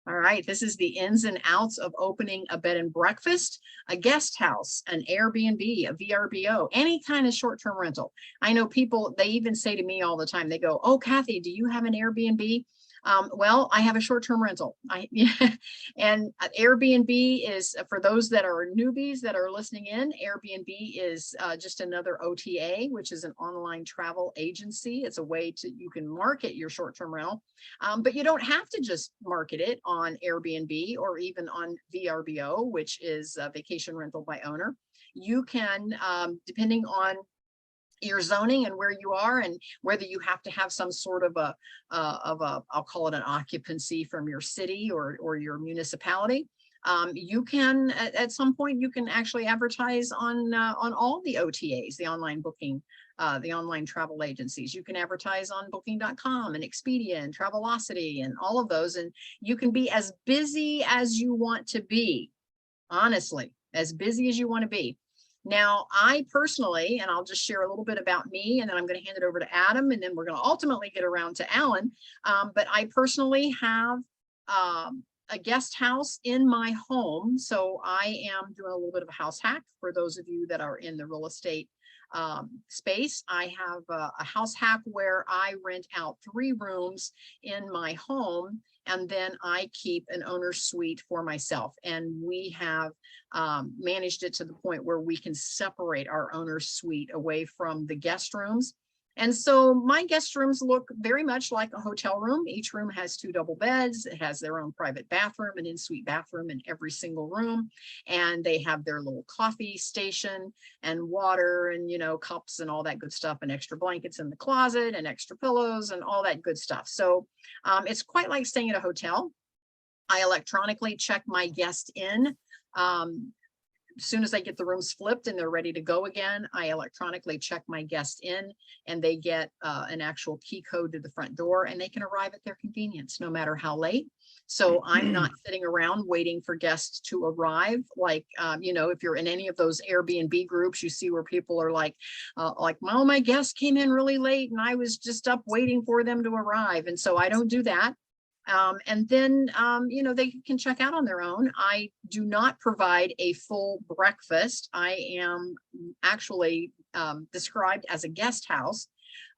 All right, this is the ins and outs of opening a bed and breakfast, a guest house, an Airbnb, a VRBO, any kind of short-term rental. I know people, they even say to me all the time, they go, "Oh, Kathy, do you have an Airbnb?" Well, I have a short-term rental. And Airbnb is, for those that are newbies that are listening in, Airbnb is just another OTA, which is an online travel agency. It's a way to, you can market your short-term rental, but you don't have to just market it on Airbnb or even on VRBO, which is vacation rental by owner. You can, depending on your zoning and where you are and whether you have to have some sort of a I'll call it an occupancy from your city or your municipality. You can at some point you can actually advertise on all the OTAs, the online booking, the online travel agencies. You can advertise on booking.com and Expedia and Travelocity and all of those, and you can be as busy as you want to be. Honestly, as busy as you want to be. Now, I personally, and I'll just share a little bit about me, and then I'm going to hand it over to Adam, and then we're going to ultimately get around to Alan. But I personally have a guest house in my home. So I am doing a little bit of a house hack for those of you that are in the real estate space. I have a house hack where I rent out 3 rooms in my home, and then I keep an owner's suite for myself. And we have managed it to the point where we can separate our owner's suite away from the guest rooms. And so my guest rooms look very much like a hotel room. Each room has 2 double beds. It has their own private bathroom, an in-suite bathroom in every single room. And they have their little coffee station and water and, you know, cups and all that good stuff, and extra blankets in the closet and extra pillows and all that good stuff. So it's quite like staying at a hotel. I electronically check my guest in. As soon as I get the rooms flipped and they're ready to go again, I electronically check my guest in, and they get an actual key code to the front door, and they can arrive at their convenience no matter how late. So I'm not sitting around waiting for guests to arrive. Like, you know, if you're in any of those Airbnb groups, you see where people are like, well, my guest came in really late and I was just up waiting for them to arrive. And so I don't do that. And then, you know, they can check out on their own. I do not provide a full breakfast. I am actually described as a guest house,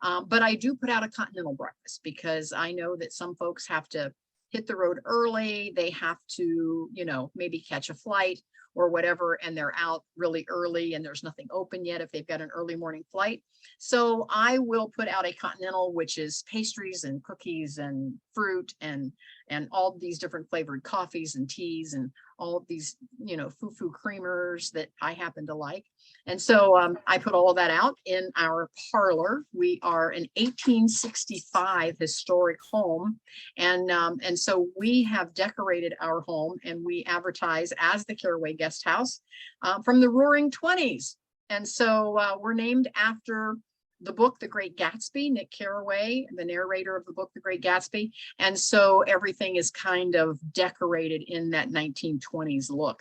but I do put out a continental breakfast because I know that some folks have to hit the road early. They have to, you know, maybe catch a flight or whatever, and they're out really early and there's nothing open yet if they've got an early morning flight. So I will put out a continental, which is pastries and cookies and fruit and all these different flavored coffees and teas and all of these, you know, foo-foo creamers that I happen to like. And so I put all of that out in our parlor. We are an 1865 historic home. And so we have decorated our home and we advertise as the Caraway Guest House from the Roaring 20s. And so we're named after the book, The Great Gatsby, Nick Carraway, the narrator of the book, The Great Gatsby. And so everything is kind of decorated in that 1920s look,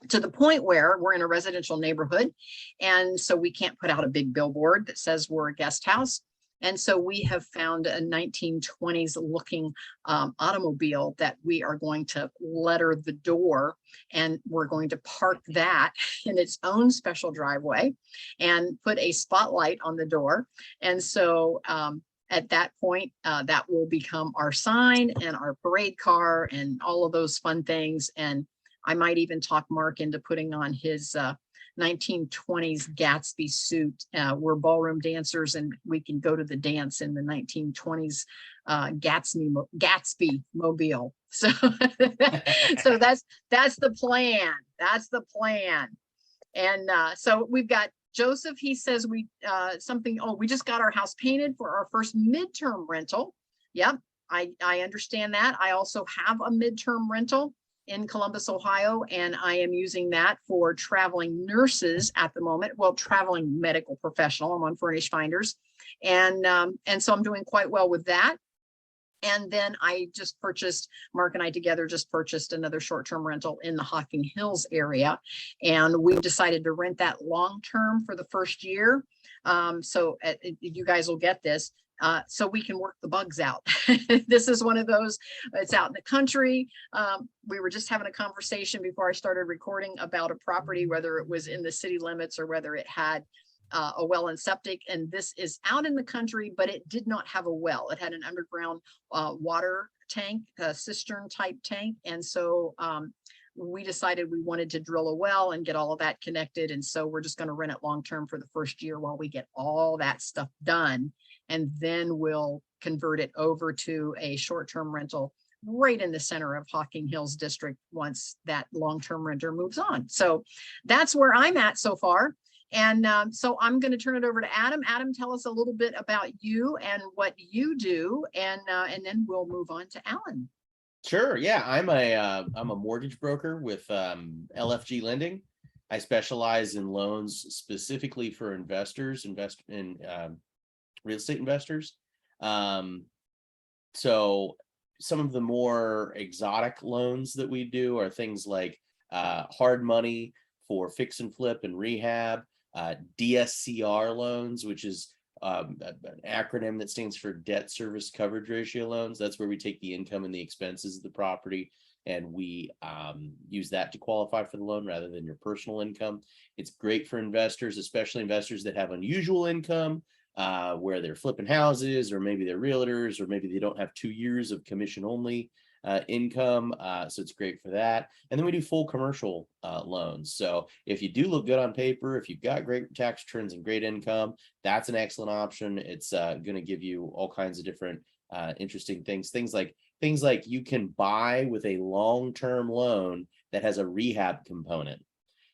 to the point where we're in a residential neighborhood. And so we can't put out a big billboard that says we're a guest house. And so we have found a 1920s looking automobile that we are going to letter the door, and we're going to park that in its own special driveway and put a spotlight on the door. And so at that point, that will become our sign and our parade car and all of those fun things. And I might even talk Mark into putting on his 1920s Gatsby suit. We're ballroom dancers and we can go to the dance in the 1920s Gatsby mobile. So, so that's the plan. That's the plan. And so we've got Joseph. He says we we just got our house painted for our first midterm rental. Yep, I understand that. I also have a midterm rental in Columbus, Ohio, and I am using that for traveling nurses at the moment. Well, traveling medical professional. I'm on Furnish Finders, and so I'm doing quite well with that. And then I just purchased, Mark and I together just purchased another short-term rental in the Hocking Hills area, and we decided to rent that long-term for the first year. So you guys will get this. So we can work the bugs out. This is one of those, it's out in the country. We were just having a conversation before I started recording about a property, whether it was in the city limits or whether it had a well and septic. And this is out in the country, but it did not have a well. It had an underground water tank, a cistern type tank. And so we decided we wanted to drill a well and get all of that connected. And so we're just going to rent it long-term for the first year while we get all that stuff done. And then we'll convert it over to a short-term rental right in the center of Hocking Hills District once that long-term renter moves on. So that's where I'm at so far. And so I'm going to turn it over to Adam. Adam, tell us a little bit about you and what you do, and then we'll move on to Alan. Sure. Yeah, I'm a mortgage broker with LFG Lending. I specialize in loans specifically for investors, real estate investors. So some of the more exotic loans that we do are things like hard money for fix and flip and rehab, DSCR loans, which is an acronym that stands for debt service coverage ratio loans. That's where we take the income and the expenses of the property, and we use that to qualify for the loan rather than your personal income. It's great for investors, especially investors that have unusual income, where they're flipping houses, or maybe they're realtors, or maybe they don't have 2 years of commission only income. So it's great for that. And then we do full commercial loans. So if you do look good on paper, if you've got great tax returns and great income, that's an excellent option. It's going to give you all kinds of different interesting things. Things like you can buy with a long-term loan that has a rehab component.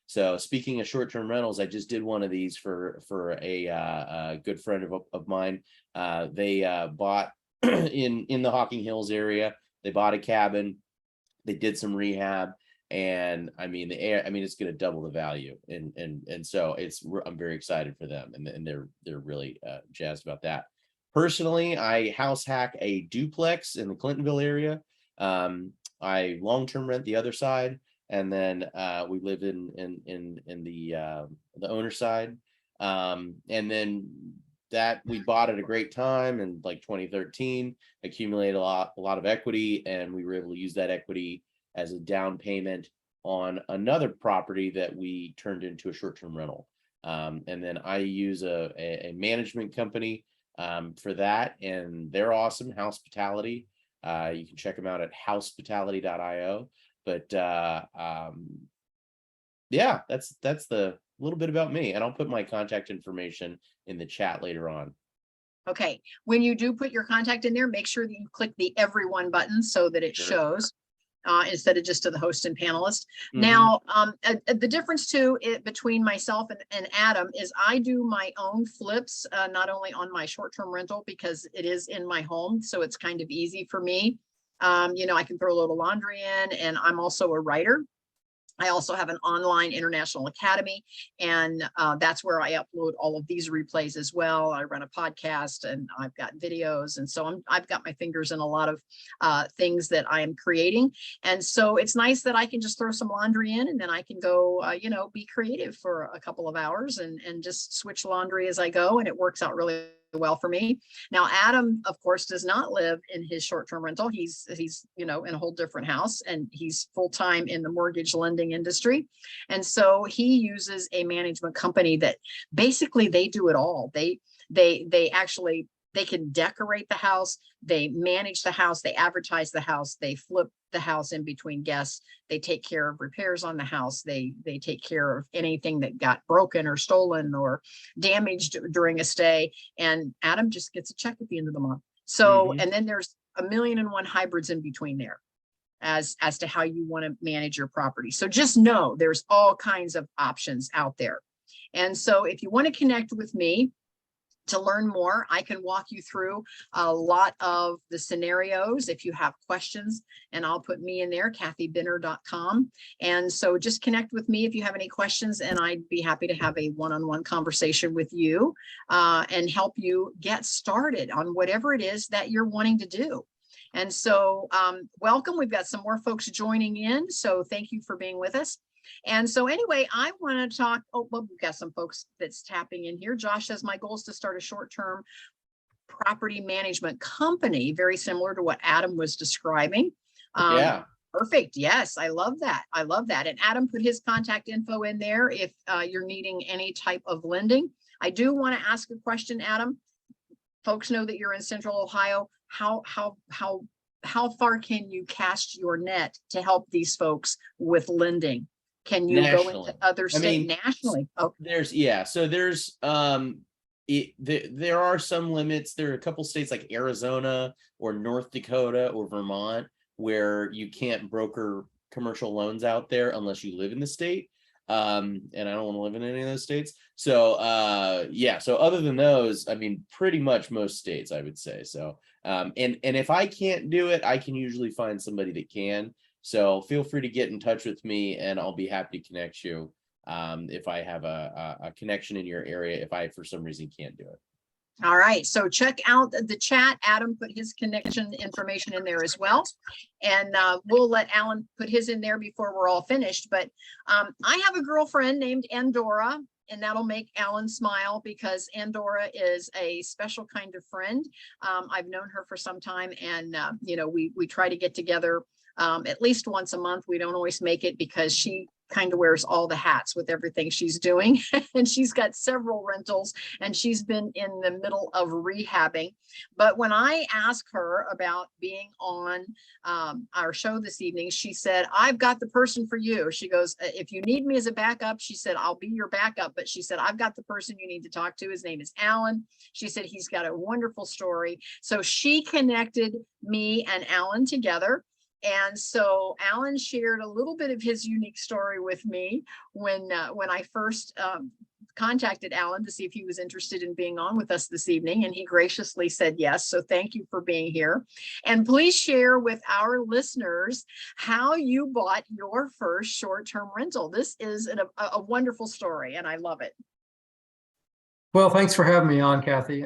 So speaking of short-term rentals, I just did one of these for a good friend of mine. They bought in the Hocking Hills area. They bought a cabin, they did some rehab, and it's going to double the value. And so I'm very excited for them, and they're really jazzed about that. Personally, I house hack a duplex in the Clintonville area. I long-term rent the other side, and then we live in the owner side. And then that we bought at a great time in like 2013, accumulated a lot of equity, and we were able to use that equity as a down payment on another property that we turned into a short-term rental. And then I use a management company for that, and they're awesome, Hospitality. You can check them out at hospitality.io. But yeah, that's the little bit about me, and I'll put my contact information in the chat later on. Okay, when you do put your contact in there, make sure that you click the everyone button so that it shows instead of just to the host and panelist. Mm-hmm. Now, the difference too between myself and Adam is I do my own flips, not only on my short-term rental because it is in my home, so it's kind of easy for me. I can throw a little laundry in, and I'm also a writer. I also have an online international academy, and that's where I upload all of these replays as well. I run a podcast, and I've got videos, and so I've got my fingers in a lot of things that I am creating. And so it's nice that I can just throw some laundry in, and then I can go, be creative for a couple of hours and just switch laundry as I go, and it works out really well for me. Now, Adam, of course, does not live in his short-term rental. He's in a whole different house, and he's full-time in the mortgage lending industry. And so he uses a management company that basically they do it all. They can decorate the house, they manage the house, they advertise the house, they flip the house in between guests, they take care of repairs on the house, they take care of anything that got broken or stolen or damaged during a stay. And Adam just gets a check at the end of the month. So, and then there's 1,000,001 hybrids in between there as to how you want to manage your property. So just know there's all kinds of options out there. And so if you want to connect with me to learn more, I can walk you through a lot of the scenarios if you have questions, and I'll put me in there, kathybinner.com. And so just connect with me if you have any questions, and I'd be happy to have a one-on-one conversation with you and help you get started on whatever it is that you're wanting to do. And so welcome. We've got some more folks joining in, so thank you for being with us. And so anyway, I want to talk. Oh, well, we've got some folks that's tapping in here. Josh says, my goal is to start a short-term property management company, very similar to what Adam was describing. Yeah. Perfect. Yes, I love that. I love that. And Adam put his contact info in there if you're needing any type of lending. I do want to ask a question, Adam. Folks know that you're in Central Ohio. How far can you cast your net to help these folks with lending? Can you go into other states nationally? Oh, there are some limits. There are a couple states like Arizona or North Dakota or Vermont where you can't broker commercial loans out there unless you live in the state. And I don't want to live in any of those states. So so other than those, I mean, pretty much most states, I would say. So and if I can't do it, I can usually find somebody that can. So feel free to get in touch with me and I'll be happy to connect you if I have a connection in your area, if I for some reason can't do it. All right, so check out the chat. Adam put his connection information in there as well. And we'll let Alan put his in there before we're all finished. But I have a girlfriend named Andorra, and that'll make Alan smile because Andorra is a special kind of friend. I've known her for some time, and we try to get together at least once a month. We don't always make it because she kind of wears all the hats with everything she's doing. And she's got several rentals and she's been in the middle of rehabbing. But when I asked her about being on our show this evening, she said, I've got the person for you. She goes, if you need me as a backup, she said, I'll be your backup. But she said, I've got the person you need to talk to. His name is Alan. She said, he's got a wonderful story. So she connected me and Alan together. And so Alan shared a little bit of his unique story with me when I first contacted Alan to see if he was interested in being on with us this evening, and he graciously said yes. So thank you for being here. And please share with our listeners how you bought your first short-term rental. This is a wonderful story, and I love it. Well, thanks for having me on, Kathy.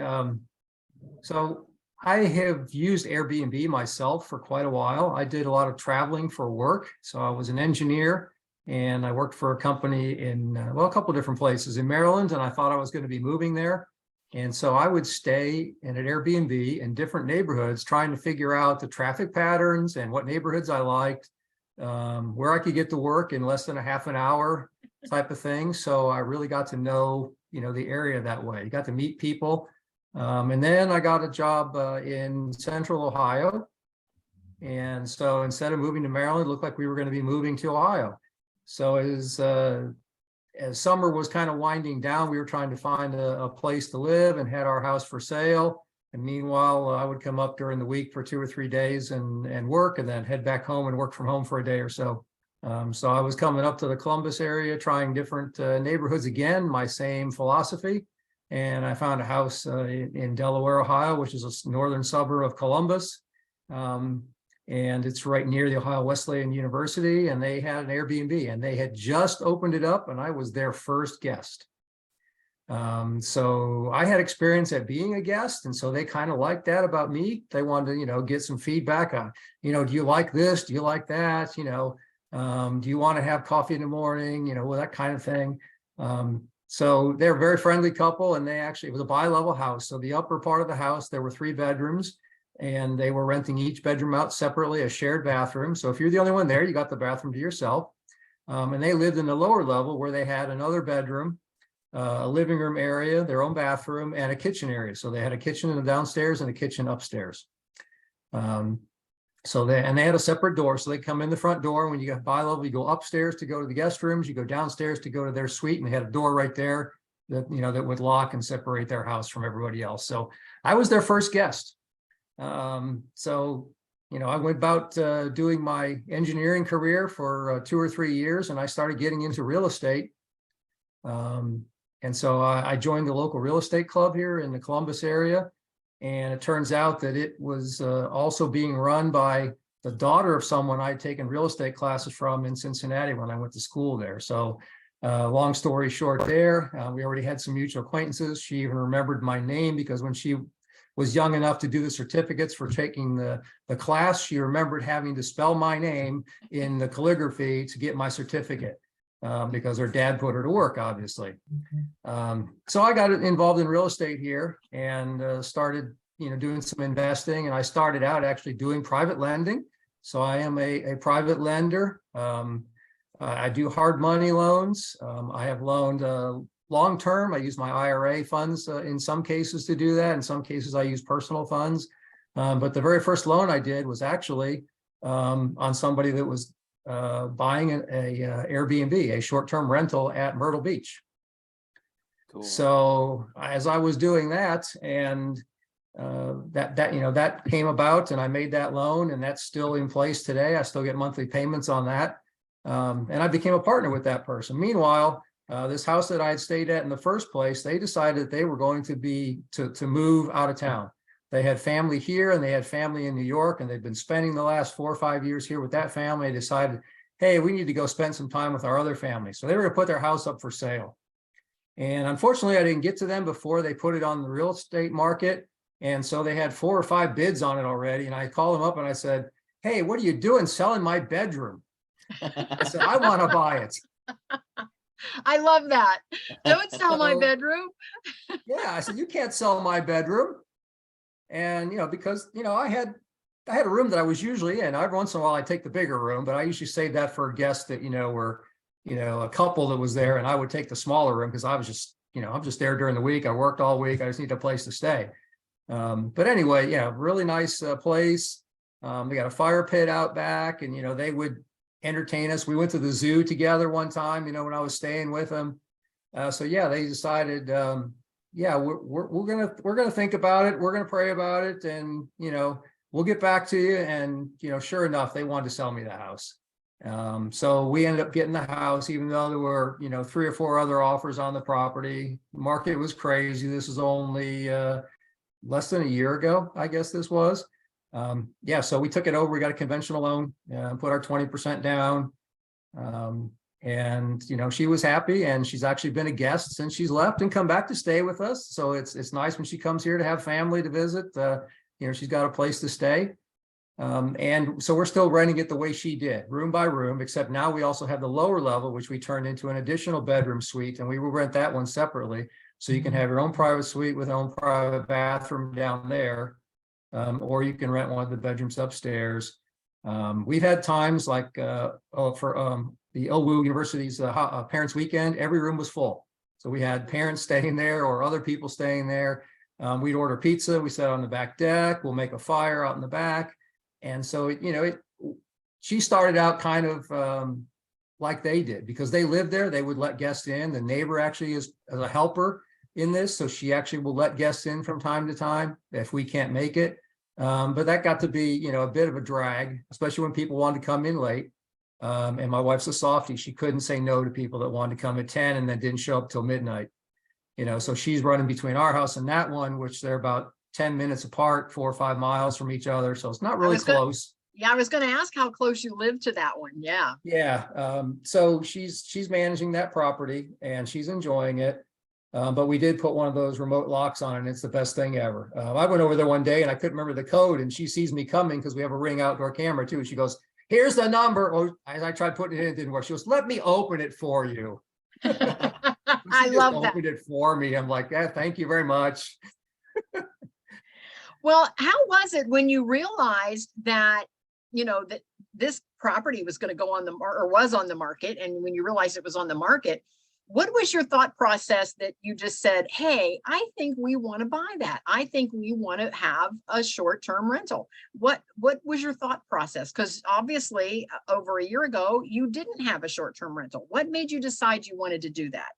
So I have used Airbnb myself for quite a while. I did a lot of traveling for work. So I was an engineer and I worked for a company in, a couple of different places in Maryland, and I thought I was going to be moving there. And so I would stay in an Airbnb in different neighborhoods, trying to figure out the traffic patterns and what neighborhoods I liked, where I could get to work in less than a half an hour type of thing. So I really got to know, the area that way. You got to meet people. And then I got a job in Central Ohio. And so instead of moving to Maryland, it looked like we were going to be moving to Ohio. So as summer was kind of winding down, we were trying to find a place to live and had our house for sale. And meanwhile, I would come up during the week for 2 or 3 days and work, and then head back home and work from home for a day or so. So I was coming up to the Columbus area, trying different neighborhoods again, my same philosophy. And I found a house in Delaware, Ohio, which is a northern suburb of Columbus. And it's right near the Ohio Wesleyan University. And they had an Airbnb and they had just opened it up and I was their first guest. So I had experience at being a guest. And so they kind of liked that about me. They wanted to, get some feedback on, do you like this? Do you like that? Do you want to have coffee in the morning? That kind of thing. So they're a very friendly couple, and it was a bi-level house. So the upper part of the house, there were 3 bedrooms, and they were renting each bedroom out separately, a shared bathroom. So if you're the only one there, you got the bathroom to yourself. And they lived in the lower level where they had another bedroom, a living room area, their own bathroom, and a kitchen area. So they had a kitchen in the downstairs and a kitchen upstairs. So they had a separate door. So they come in the front door. When you got bi-level, you go upstairs to go to the guest rooms, you go downstairs to go to their suite, and they had a door right there that, that would lock and separate their house from everybody else. So I was their first guest. I went about doing my engineering career for 2 or 3 years, and I started getting into real estate. And so I joined the local real estate club here in the Columbus area. And it turns out that it was also being run by the daughter of someone I'd taken real estate classes from in Cincinnati when I went to school there. So long story short there, we already had some mutual acquaintances. She even remembered my name because when she was young enough to do the certificates for taking the class, she remembered having to spell my name in the calligraphy to get my certificate. because her dad put her to work, obviously. So I got involved in real estate here and started, doing some investing. And I started out actually doing private lending. So I am a private lender. I do hard money loans. I have loaned long term. I use my IRA funds in some cases to do that. In some cases, I use personal funds. But the very first loan I did was actually on somebody that was buying a Airbnb, a short-term rental at Myrtle Beach. Cool. So as I was doing that, and that came about, and I made that loan, and that's still in place today. I still get monthly payments on that, and I became a partner with that person. Meanwhile, this house that I had stayed at in the first place, they decided they were going to move out of town. They had family here and they had family in New York, and they'd been spending the last 4 or 5 years here with that family. They decided, hey, we need to go spend some time with our other family. So they were going to put their house up for sale. And unfortunately, I didn't get to them before they put it on the real estate market. And so they had 4 or 5 bids on it already. And I called them up and I said, hey, what are you doing selling my bedroom? I said, I want to buy it. I love that. Don't sell my bedroom. Yeah, I said, you can't sell my bedroom. And, because, I had a room that I was usually in. Every once in a while, I take the bigger room, but I usually save that for guests that, were, a couple that was there, and I would take the smaller room because I was just, I'm just there during the week. I worked all week. I just need a place to stay. But anyway, yeah, really nice place. They got a fire pit out back, and, they would entertain us. We went to the zoo together one time, when I was staying with them. So yeah, they decided, yeah, we're gonna think about it. We're gonna pray about it, and we'll get back to you. And sure enough, they wanted to sell me the house. So we ended up getting the house, even though there were 3 or 4 other offers on the property. The market was crazy. This was only less than a year ago, I guess this was. Yeah, so we took it over. We got a conventional loan, put our 20% down. And she was happy, and she's actually been a guest since she's left and come back to stay with us. So it's nice when she comes here to have family to visit. She's got a place to stay. And so we're still renting it the way she did, room by room, except now we also have the lower level, which we turned into an additional bedroom suite, and we will rent that one separately. So you can have your own private suite with your own private bathroom down there, or you can rent one of the bedrooms upstairs. We've had times like for the OWU University's Parents Weekend, every room was full. So we had parents staying there or other people staying there. We'd order pizza. We sat on the back deck. We'll make a fire out in the back. And so, she started out kind of like they did, because they lived there. They would let guests in. The neighbor actually is a helper in this. So she actually will let guests in from time to time if we can't make it. But that got to be, a bit of a drag, especially when people wanted to come in late. And my wife's a softie. She couldn't say no to people that wanted to come at 10 and then didn't show up till midnight. So she's running between our house and that one, which they're about 10 minutes apart, 4 or 5 miles from each other. So it's not really close. Yeah, I was going to ask how close you live to that one. Yeah. Yeah. So she's managing that property and she's enjoying it. But we did put one of those remote locks on, and it's the best thing ever. I went over there one day and I couldn't remember the code, and she sees me coming because we have a Ring outdoor camera too. She goes, here's the number. Oh, as I tried putting it in, it didn't work. She goes, let me open it for you. I love that. Opened it for me. I'm like, yeah, thank you very much. Well, how was it when you realized that, that this property was going to go on or was on the market, and when you realized it was on the market, what was your thought process that you just said, hey, I think we want to buy that. I think we want to have a short-term rental. What was your thought process? Because obviously over a year ago, you didn't have a short-term rental. What made you decide you wanted to do that?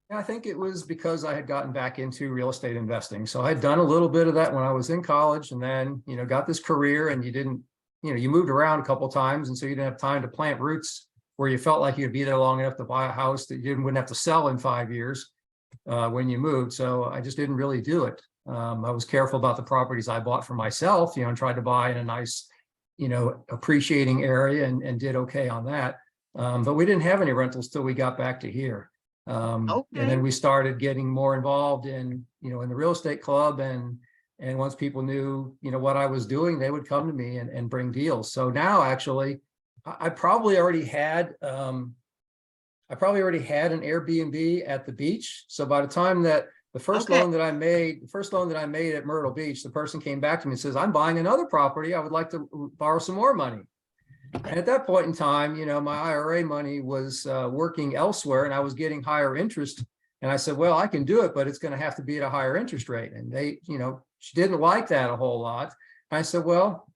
I think it was because I had gotten back into real estate investing. So I had done a little bit of that when I was in college, and then, got this career, and you moved around a couple of times. And so you didn't have time to plant roots where you felt like you'd be there long enough to buy a house that you wouldn't have to sell in 5 years when you moved. So I just didn't really do it. I was careful about the properties I bought for myself, and tried to buy in a nice, appreciating area and did okay on that. But we didn't have any rentals till we got back to here. And then we started getting more involved in, in the real estate club. And once people knew, what I was doing, they would come to me and bring deals. So now actually, I probably already had I probably already had an Airbnb at the beach. So by the time that the first Okay. loan that I made, at Myrtle Beach, the person came back to me and says, I'm buying another property. I would like to borrow some more money. And at that point in time, my IRA money was working elsewhere and I was getting higher interest. And I said, well, I can do it, but it's going to have to be at a higher interest rate. And she didn't like that a whole lot. I said, well,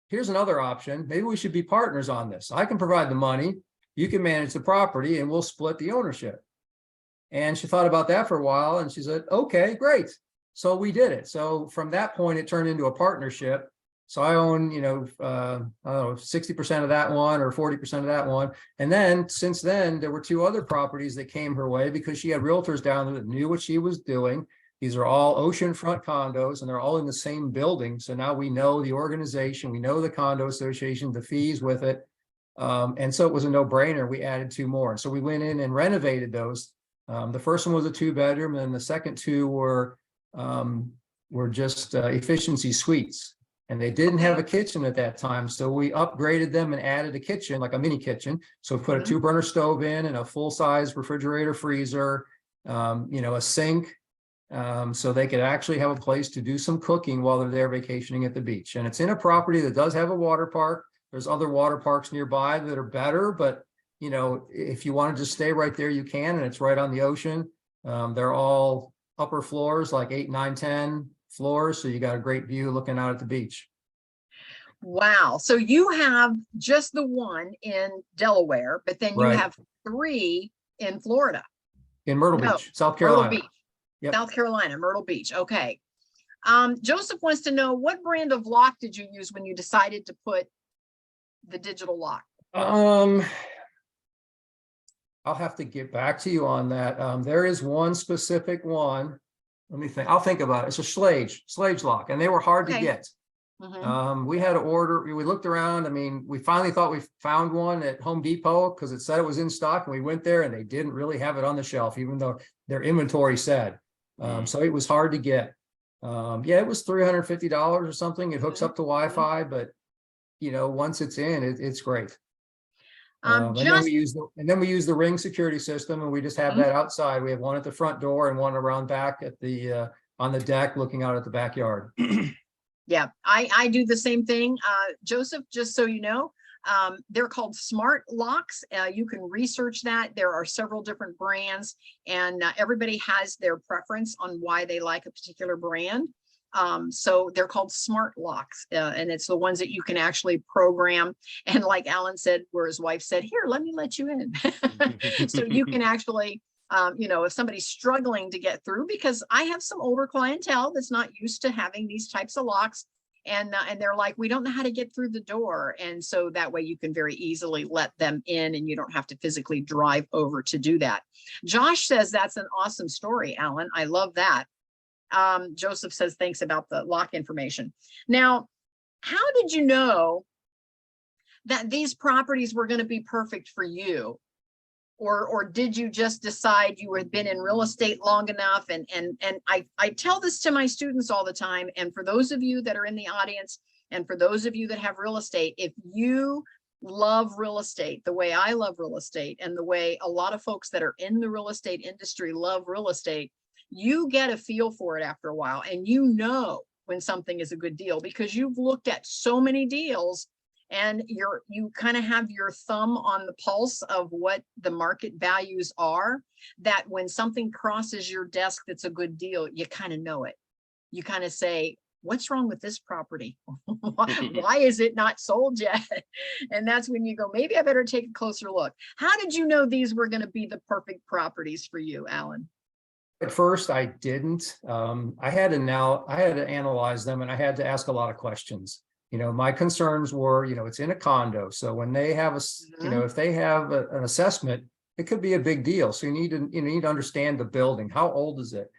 here's another option. Maybe we should be partners on this. I can provide the money. You can manage the property and we'll split the ownership. And she thought about that for a while and she said, okay, great. So we did it. So from that point, it turned into a partnership. So I own, I don't know, 60% of that one or 40% of that one. And then since then, there were 2 other properties that came her way because she had realtors down there that knew what she was doing. These are all oceanfront condos and they're all in the same building. So now we know the organization, we know the condo association, the fees with it. And so it was a no-brainer. We added 2 more. And so we went in and renovated those. The first one was a 2-bedroom and the second 2 were just efficiency suites. And they didn't have a kitchen at that time. So we upgraded them and added a kitchen, like a mini kitchen. So we put a 2-burner stove in and a full-size refrigerator, freezer, a sink. So they could actually have a place to do some cooking while they're there vacationing at the beach. And it's in a property that does have a water park. There's other water parks nearby that are better, but if you want to just stay right there, you can, and it's right on the ocean. They're all upper floors, like 8, 9, 10 floors. So you got a great view looking out at the beach. Wow. So you have just the one in Delaware, but then you Right. have 3 in Florida. In Myrtle No, Beach, South Carolina. Myrtle Beach, Yep. South Carolina, Myrtle Beach. Okay. Joseph wants to know, what brand of lock did you use when you decided to put the digital lock? I'll have to get back to you on that. There is one specific one. Let me think. I'll think about it. It's a Schlage lock, and they were hard to get. We had to order. We looked around. I mean, we finally thought we found one at Home Depot because it said it was in stock, and we went there and they didn't really have it on the shelf, even though their inventory said. So it was hard to get. Yeah, it was $350 or something. It hooks up to Wi-Fi, but once it's in, it's great. And then we use the Ring security system, and we just have that outside. We have one at the front door and one around back at the on the deck, looking out at the backyard. Yeah, I do the same thing. Joseph, just so you know, they're called smart locks. You can research that. There are several different brands, and everybody has their preference on why they like a particular brand. So they're called smart locks, and it's the ones that you can actually program. And like Alan said, where his wife said, here, let me let you in. So you can actually, if somebody's struggling to get through, because I have some older clientele that's not used to having these types of locks, and they're like, we don't know how to get through the door. And so that way you can very easily let them in and you don't have to physically drive over to do that. Josh says that's an awesome story, Alan. I love that. Joseph says, thanks about the lock information. Now, how did you know that these properties were going to be perfect for you? Or did you just decide you had been in real estate long enough? And I tell this to my students all the time. And for those of you that are in the audience, and for those of you that have real estate, if you love real estate the way I love real estate, and the way a lot of folks that are in the real estate industry love real estate, you get a feel for it after a while, and when something is a good deal because you've looked at so many deals, and you kind of have your thumb on the pulse of what the market values are, that when something crosses your desk that's a good deal, you kind of know it. You kind of say, what's wrong with this property? Why is it not sold yet? And that's when you go, maybe I better take a closer look. How did you know these were going to be the perfect properties for you, Alan? At first, I didn't. I had to analyze them, and I had to ask a lot of questions. My concerns were, it's in a condo. So when they have if they have an assessment, it could be a big deal. So you need to understand the building. How old is it?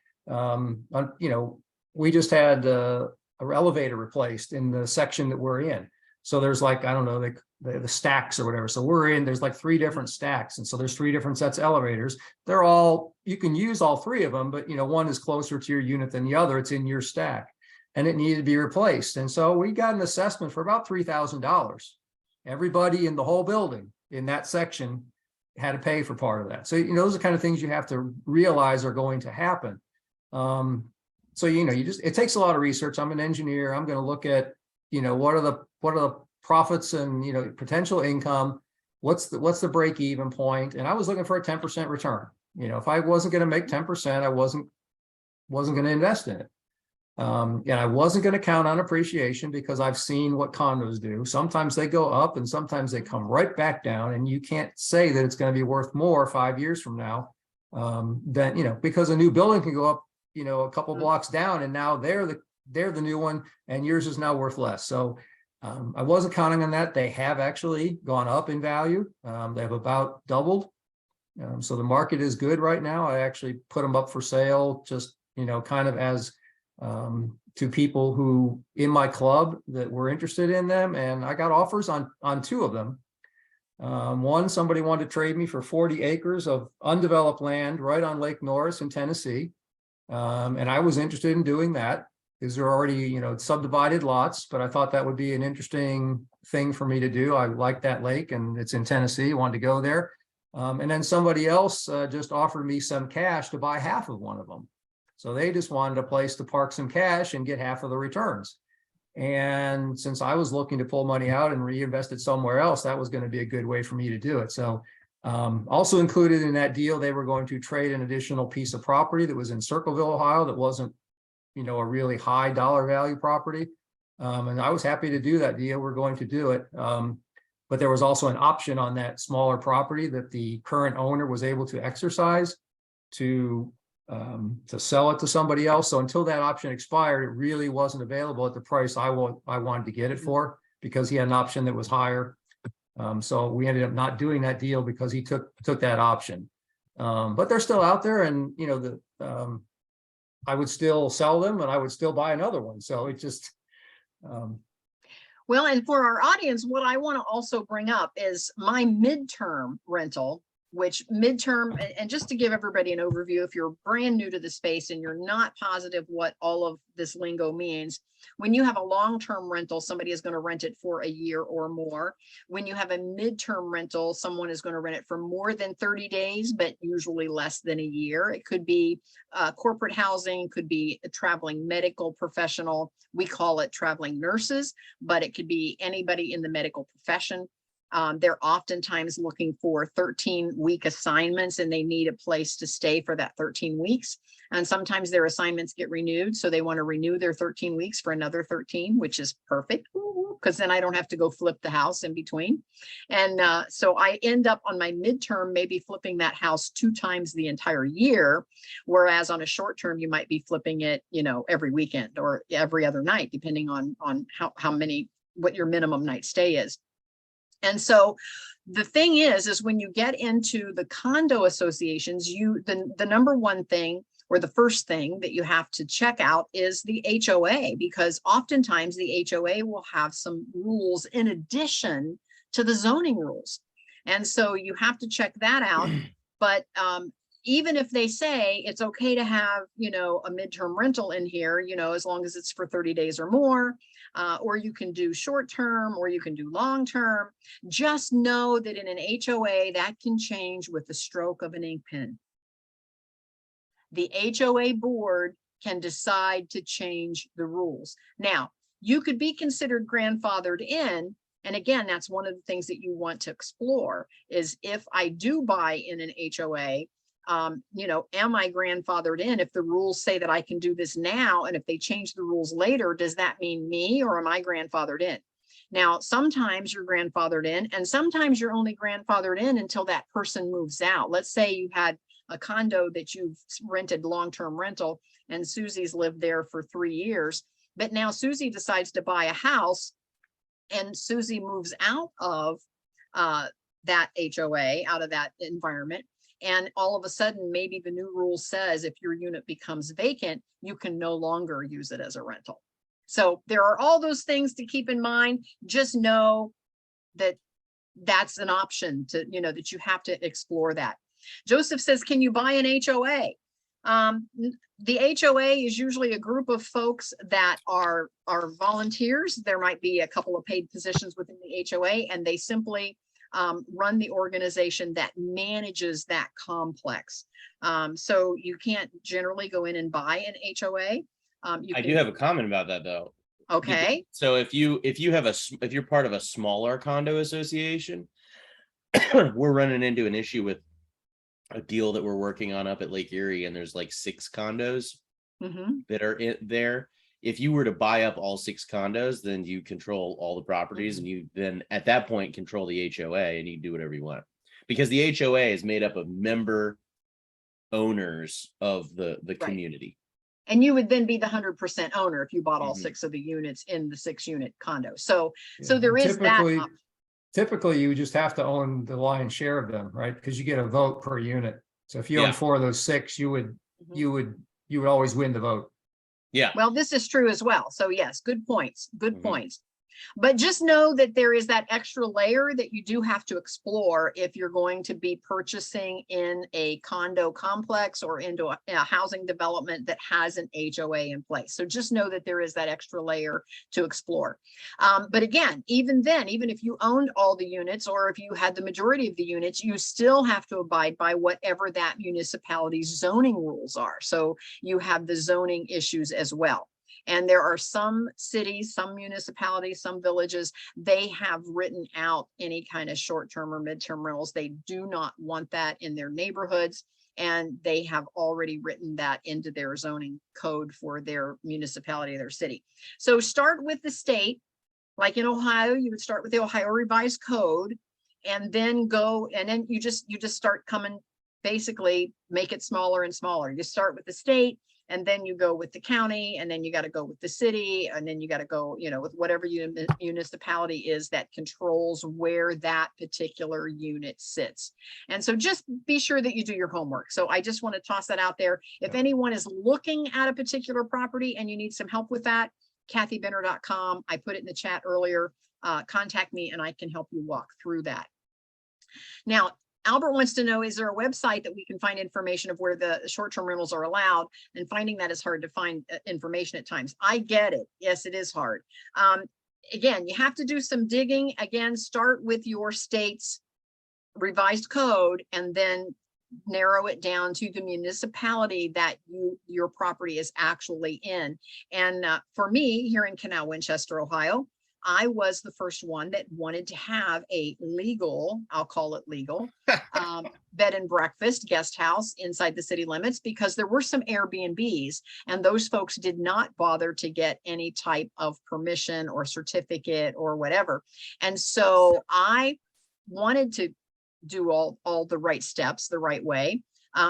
We just had an elevator replaced in the section that we're in. So there's like, I don't know, the stacks or whatever. So there's like 3 different stacks. And so there's 3 different sets of elevators. You can use all 3 of them, but one is closer to your unit than the other. It's in your stack, and it needed to be replaced. And so we got an assessment for about $3,000. Everybody in the whole building in that section had to pay for part of that. So, those are the kind of things you have to realize are going to happen. So, it takes a lot of research. I'm an engineer. I'm going to look at, what are the profits and, potential income. What's the break even point? And I was looking for a 10% return. If I wasn't going to make 10%, I wasn't going to invest in it. And I wasn't going to count on appreciation because I've seen what condos do. Sometimes they go up and sometimes they come right back down, and you can't say that it's going to be worth more 5 years from now. Than, because a new building can go up, a couple blocks down, and now they're the new one, and yours is now worth less. So I wasn't counting on that. They have actually gone up in value. They have about doubled. So the market is good right now. I actually put them up for sale, just, kind of as to people who in my club that were interested in them. And I got offers on 2 of them. One, somebody wanted to trade me for 40 acres of undeveloped land right on Lake Norris in Tennessee. And I was interested in doing that because they're already, subdivided lots, but I thought that would be an interesting thing for me to do. I like that lake and it's in Tennessee, wanted to go there. And then somebody else just offered me some cash to buy half of one of them. So they just wanted a place to park some cash and get half of the returns. And since I was looking to pull money out and reinvest it somewhere else, that was going to be a good way for me to do it. So also included in that deal, they were going to trade an additional piece of property that was in Circleville, Ohio, that wasn't, a really high dollar value property. And I was happy to do that deal. We're going to do it. But there was also an option on that smaller property that the current owner was able to exercise to sell it to somebody else. So until that option expired, it really wasn't available at the price I wanted to get it for, because he had an option that was higher. So we ended up not doing that deal because he took that option. But they're still out there, and I would still sell them and I would still buy another one. So it just well, and for our audience, what I want to also bring up is my midterm rental, which midterm, and just to give everybody an overview, if you're brand new to the space and you're not positive what all of this lingo means, when you have a long-term rental, somebody is going to rent it for a year or more. When you have a midterm rental, someone is going to rent it for more than 30 days, but usually less than a year. It could be corporate housing, could be a traveling medical professional. We call it traveling nurses, but it could be anybody in the medical profession. They're oftentimes looking for 13-week assignments, and they need a place to stay for that 13 weeks. And sometimes their assignments get renewed, so they want to renew their 13 weeks for another 13, which is perfect, because then I don't have to go flip the house in between. And so I end up on my midterm maybe flipping that house 2 times the entire year, whereas on a short term you might be flipping it, every weekend or every other night, depending on what your minimum night stay is. And so the thing is when you get into the condo associations, the number one thing, or the first thing that you have to check out, is the HOA, because oftentimes the HOA will have some rules in addition to the zoning rules. And so you have to check that out. But even if they say it's okay to have, a midterm rental in here, as long as it's for 30 days or more, or you can do short term, or you can do long term, just know that in an HOA that can change with the stroke of an ink pen. The HOA board can decide to change the rules. Now, you could be considered grandfathered in. And again, that's one of the things that you want to explore is, if I do buy in an HOA, am I grandfathered in? If the rules say that I can do this now, and if they change the rules later, does that mean me, or am I grandfathered in? Now, sometimes you're grandfathered in, and sometimes you're only grandfathered in until that person moves out. Let's say you had a condo that you've rented long-term rental, and Susie's lived there for 3 years, but now Susie decides to buy a house, and Susie moves out of that HOA, out of that environment. And all of a sudden, maybe the new rule says if your unit becomes vacant, you can no longer use it as a rental. So there are all those things to keep in mind. Just know that that's an option to, that you have to explore that. Joseph says, can you buy an HOA? The HOA is usually a group of folks that are volunteers. There might be a couple of paid positions within the HOA, and they simply run the organization that manages that complex. So you can't generally go in and buy an HOA. I do have a comment about that though. Okay. So if you're part of a smaller condo association, we're running into an issue with a deal that we're working on up at Lake Erie, and there's like 6 condos that are in there. If you were to buy up all 6 condos, then you control all the properties, and you then at that point control the HOA, and you do whatever you want, because the HOA is made up of member owners of the community. And you would then be the 100% owner if you bought all 6 of the units in the 6-unit condo. So there is that. Typically, you just have to own the lion's share of them, right? Because you get a vote per unit. So if you own 4 of those 6, you would always win the vote. Yeah. Well, this is true as well. So yes, good points. Good points. But just know that there is that extra layer that you do have to explore if you're going to be purchasing in a condo complex or into a housing development that has an HOA in place. So just know that there is that extra layer to explore. But again, even then, even if you owned all the units, or if you had the majority of the units, you still have to abide by whatever that municipality's zoning rules are. So you have the zoning issues as well. And there are some cities, some municipalities, some villages, they have written out any kind of short-term or mid-term rentals. They do not want that in their neighborhoods. And they have already written that into their zoning code for their municipality, their city. So start with the state, like in Ohio, you would start with the Ohio Revised Code, and then go, and then you just start coming, basically make it smaller and smaller. You start with the state, and then you go with the county, and then you got to go with the city, and then you got to go, with whatever municipality is that controls where that particular unit sits. And so just be sure that you do your homework. So I just want to toss that out there. If anyone is looking at a particular property and you need some help with that, kathybenner.com. I put it in the chat earlier. Contact me and I can help you walk through that. Now, Albert wants to know, is there a website that we can find information of where the short-term rentals are allowed? And finding that is hard to find information at times. I get it. Yes, it is hard. Again, you have to do some digging. Again, start with your state's revised code and then narrow it down to the municipality that your property is actually in. And for me, here in Canal Winchester, Ohio, I was the first one that wanted to have a legal, I'll call it legal, bed and breakfast guest house inside the city limits, because there were some Airbnbs and those folks did not bother to get any type of permission or certificate or whatever. And so I wanted to do all the right steps the right way.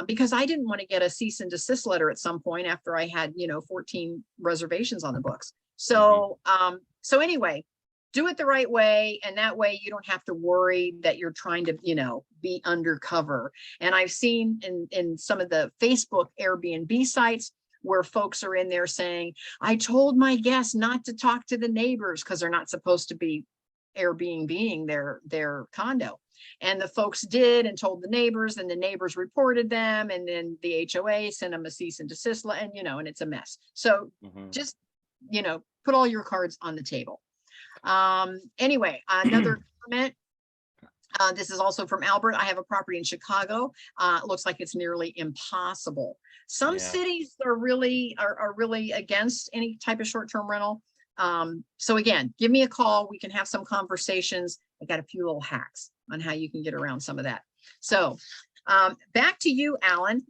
Because I didn't want to get a cease and desist letter at some point after I had, 14 reservations on the books. So, so anyway, do it the right way. And that way you don't have to worry that you're trying to, be undercover. And I've seen in some of the Facebook Airbnb sites where folks are in there saying, I told my guests not to talk to the neighbors because they're not supposed to be Airbnb-ing their condo. And the folks did and told the neighbors, and the neighbors reported them, and then the HOA sent them a cease and desist, and and it's a mess. So just put all your cards on the table. Anyway, another comment. This is also from Albert. I have a property in Chicago. It looks like it's nearly impossible. Some cities are really against any type of short-term rental. So again, give me a call. We can have some conversations. I got a few little hacks on how you can get around some of that. So back to you, Alan.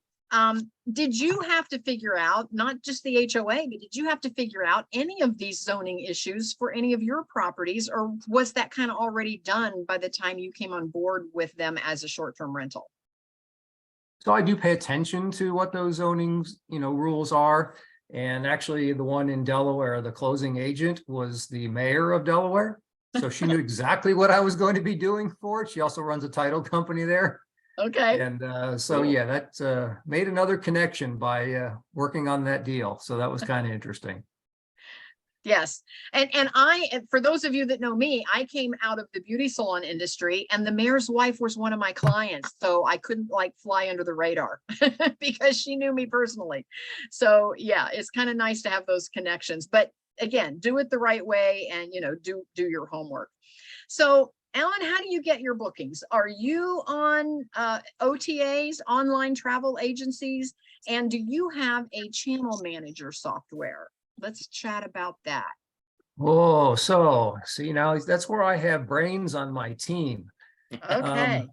Did you have to figure out, not just the HOA, but did you have to figure out any of these zoning issues for any of your properties, or was that kind of already done by the time you came on board with them as a short-term rental? So I do pay attention to what those zoning, rules are. And actually the one in Delaware, the closing agent was the mayor of Delaware. So she knew exactly what I was going to be doing for it. She also runs a title company there. Okay. And so, yeah, that made another connection by working on that deal. So that was kind of interesting. Yes. And for those of you that know me, I came out of the beauty salon industry, and the mayor's wife was one of my clients. So I couldn't fly under the radar because she knew me personally. So yeah, it's kind of nice to have those connections, but again, do it the right way and, do your homework. So Alan, how do you get your bookings? Are you on OTAs, online travel agencies? And do you have a channel manager software? Let's chat about that. Oh, so see, now that's where I have brains on my team. Okay.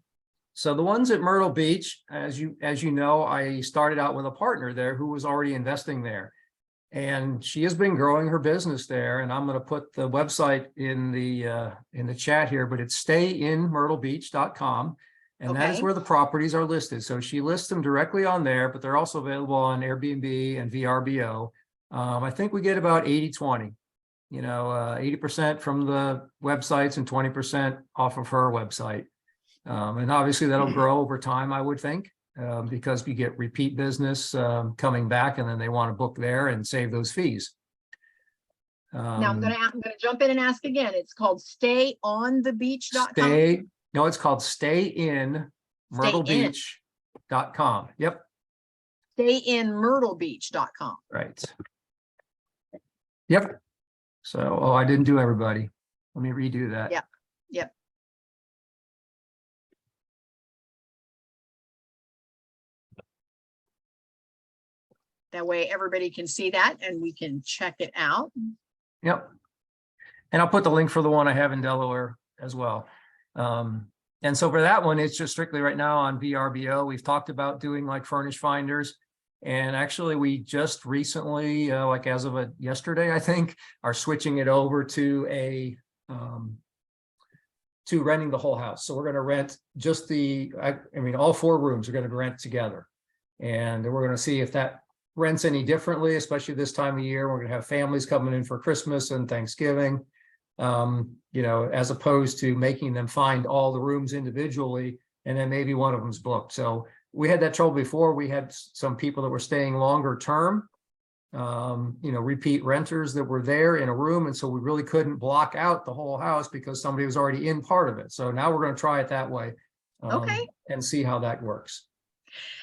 So the ones at Myrtle Beach, as you know, I started out with a partner there who was already investing there. And she has been growing her business there. And I'm going to put the website in the chat here, but it's stayinmyrtlebeach.com. And that is Okay. where the properties are listed. So she lists them directly on there, but they're also available on Airbnb and VRBO. I think we get about 80-20, 80% from the websites and 20% off of her website. And obviously that'll grow over time, I would think, because we get repeat business coming back, and then they want to book there and save those fees. Now I'm gonna jump in and ask again. It's called stayonthebeach.com. No, it's called stayinmyrtlebeach.com. Yep. Stayinmyrtlebeach.com. Right. Yep. So, I didn't do everybody. Let me redo that. Yep. Yep. That way everybody can see that and we can check it out. Yep. And I'll put the link for the one I have in Delaware as well. And so for that one, it's just strictly right now on VRBO. We've talked about doing like furnish finders. And actually, we just recently, like as of yesterday, I think, are switching it over to to renting the whole house. So we're going to rent just all 4 rooms are going to be rented together. And we're going to see if that rents any differently, especially this time of year. We're going to have families coming in for Christmas and Thanksgiving, as opposed to making them find all the rooms individually, and then maybe one of them's booked. So we had that trouble before. We had some people that were staying longer term, repeat renters that were there in a room. And so we really couldn't block out the whole house because somebody was already in part of it. So now we're going to try it that way, Okay. and see how that works.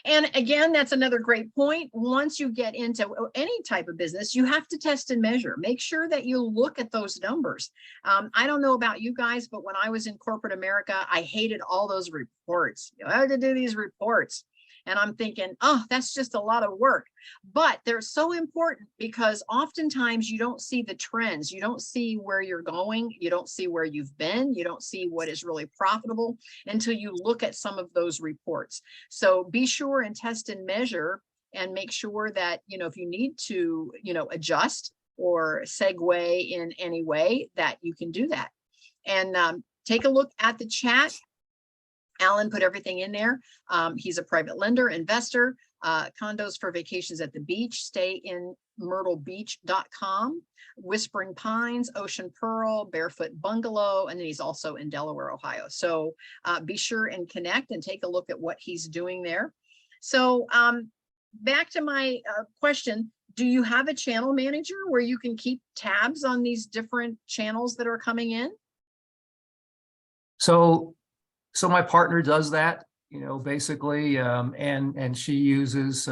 And again, that's another great point. Once you get into any type of business, you have to test and measure. Make sure that you look at those numbers. I don't know about you guys, but when I was in corporate America, I hated all those reports. You had to do these reports. And I'm thinking, oh, that's just a lot of work. But they're so important because oftentimes you don't see the trends. You don't see where you're going. You don't see where you've been. You don't see what is really profitable until you look at some of those reports. So be sure and test and measure and make sure that, if you need to, adjust or segue in any way, that you can do that. And take a look at the chat. Alan put everything in there. He's a private lender, investor, condos for vacations at the beach, stayinmyrtlebeach.com, Whispering Pines, Ocean Pearl, Barefoot Bungalow, and then he's also in Delaware, Ohio. So be sure and connect and take a look at what he's doing there. So back to my question, do you have a channel manager where you can keep tabs on these different channels that are coming in? So my partner does that, basically, and she uses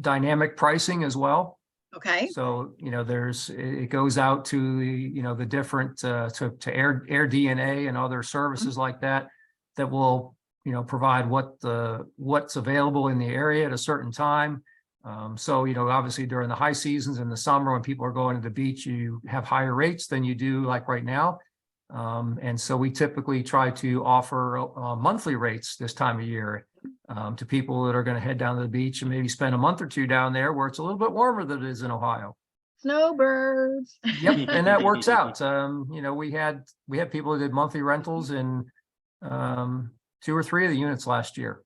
dynamic pricing as well. Okay. So, it goes out to the different to Air DNA and other services like that will provide what's available in the area at a certain time. So obviously during the high seasons in the summer when people are going to the beach, you have higher rates than you do like right now. And so we typically try to offer monthly rates this time of year to people that are going to head down to the beach and maybe spend a month or 2 down there where it's a little bit warmer than it is in Ohio. Snowbirds. Yep, and that works out. We had people who did monthly rentals in 2 or 3 of the units last year.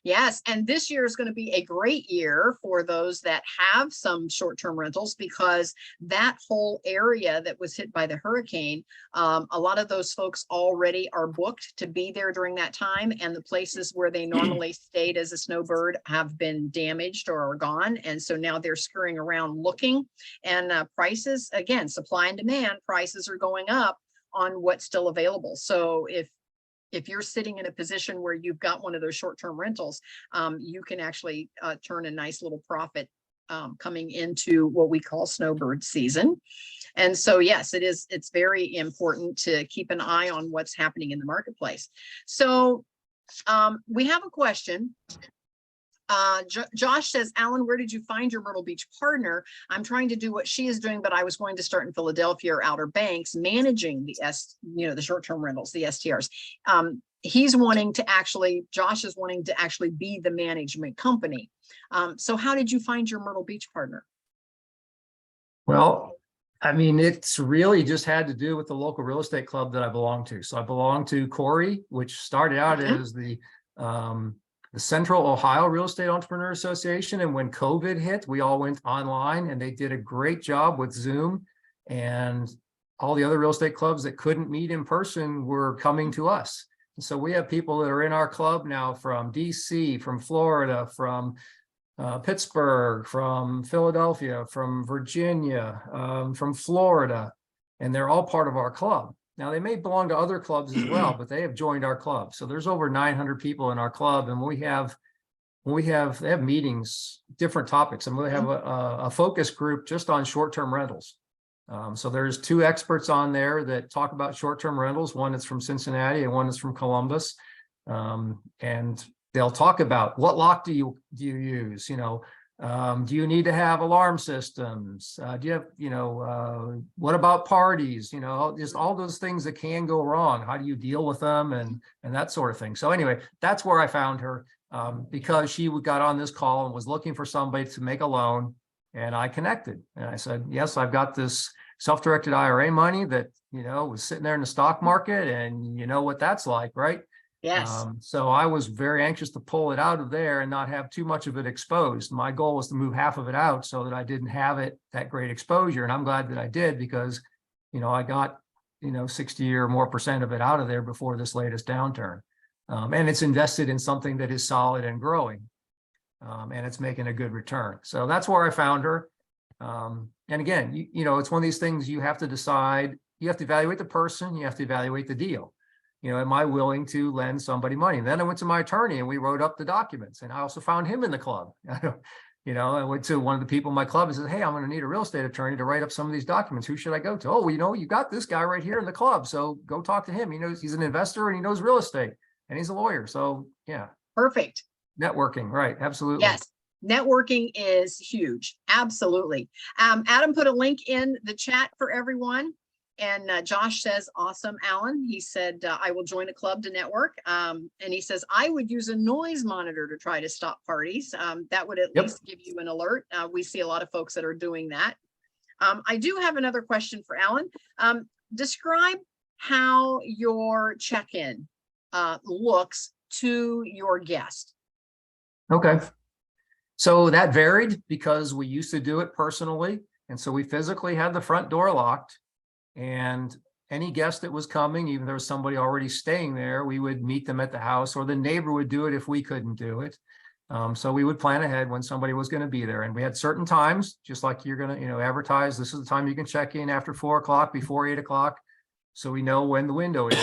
Yes, and this year is going to be a great year for those that have some short-term rentals because that whole area that was hit by the hurricane, a lot of those folks already are booked to be there during that time, and the places where they normally stayed as a snowbird have been damaged or are gone, and so now they're scurrying around looking, and prices, again, supply and demand, prices are going up on what's still available. So if you're sitting in a position where you've got one of those short-term rentals, you can actually turn a nice little profit coming into what we call snowbird season. And so, yes, it's very important to keep an eye on what's happening in the marketplace. So we have a question. Josh says, Alan, where did you find your Myrtle Beach partner? I'm trying to do what she is doing, but I was going to start in Philadelphia or Outer Banks, managing the short-term rentals, the STRs. He's wanting to Josh is wanting to actually be the management company. So how did you find your Myrtle Beach partner? Well, I mean, it's really just had to do with the local real estate club that I belong to. So I belong to Corey, which started out as the Central Ohio Real Estate Entrepreneur Association. And when COVID hit, we all went online, and they did a great job with Zoom, and all the other real estate clubs that couldn't meet in person were coming to us. And so we have people that are in our club now from DC, from Florida, from Pittsburgh, from Philadelphia, from Virginia, from Florida, and they're all part of our club. Now, they may belong to other clubs as well, but they have joined our club. So there's over 900 people in our club, and they have meetings, different topics, and we have a focus group just on short-term rentals. So there's 2 experts on there that talk about short-term rentals. One is from Cincinnati and one is from Columbus, and they'll talk about what lock do you use? Do you need to have alarm systems? Do you have, what about parties? Just all those things that can go wrong. How do you deal with them and that sort of thing? So anyway, that's where I found her, because she got on this call and was looking for somebody to make a loan, and I connected. And I said, yes, I've got this self-directed IRA money that, was sitting there in the stock market, and you know what that's like, right? Yes. So I was very anxious to pull it out of there and not have too much of it exposed. My goal was to move half of it out so that I didn't have that great exposure. And I'm glad that I did, because, I got, 60 or more % of it out of there before this latest downturn. And it's invested in something that is solid and growing. And it's making a good return. So that's where I found her. And again, it's one of these things you have to decide. You have to evaluate the person. You have to evaluate the deal. Am I willing to lend somebody money? And then I went to my attorney and we wrote up the documents, and I also found him in the club. I went to one of the people in my club and said, hey, I'm going to need a real estate attorney to write up some of these documents. Who should I go to? Oh, you got this guy right here in the club. So go talk to him. He's an investor and he knows real estate and he's a lawyer. So yeah. Perfect. Networking. Right. Absolutely. Yes. Networking is huge. Absolutely. Adam put a link in the chat for everyone. And Josh says, awesome, Alan. He said, I will join a club to network. And he says, I would use a noise monitor to try to stop parties. That would at least give you an alert. We see a lot of folks that are doing that. I do have another question for Alan. Describe how your check-in looks to your guest. Okay. So that varied because we used to do it personally. And so we physically had the front door locked. And any guest that was coming, even if there was somebody already staying there, we would meet them at the house, or the neighbor would do it if we couldn't do it. So we would plan ahead when somebody was going to be there. And we had certain times, just like you're going to, advertise, this is the time you can check in after 4 o'clock, before 8 o'clock. So we know when the window is,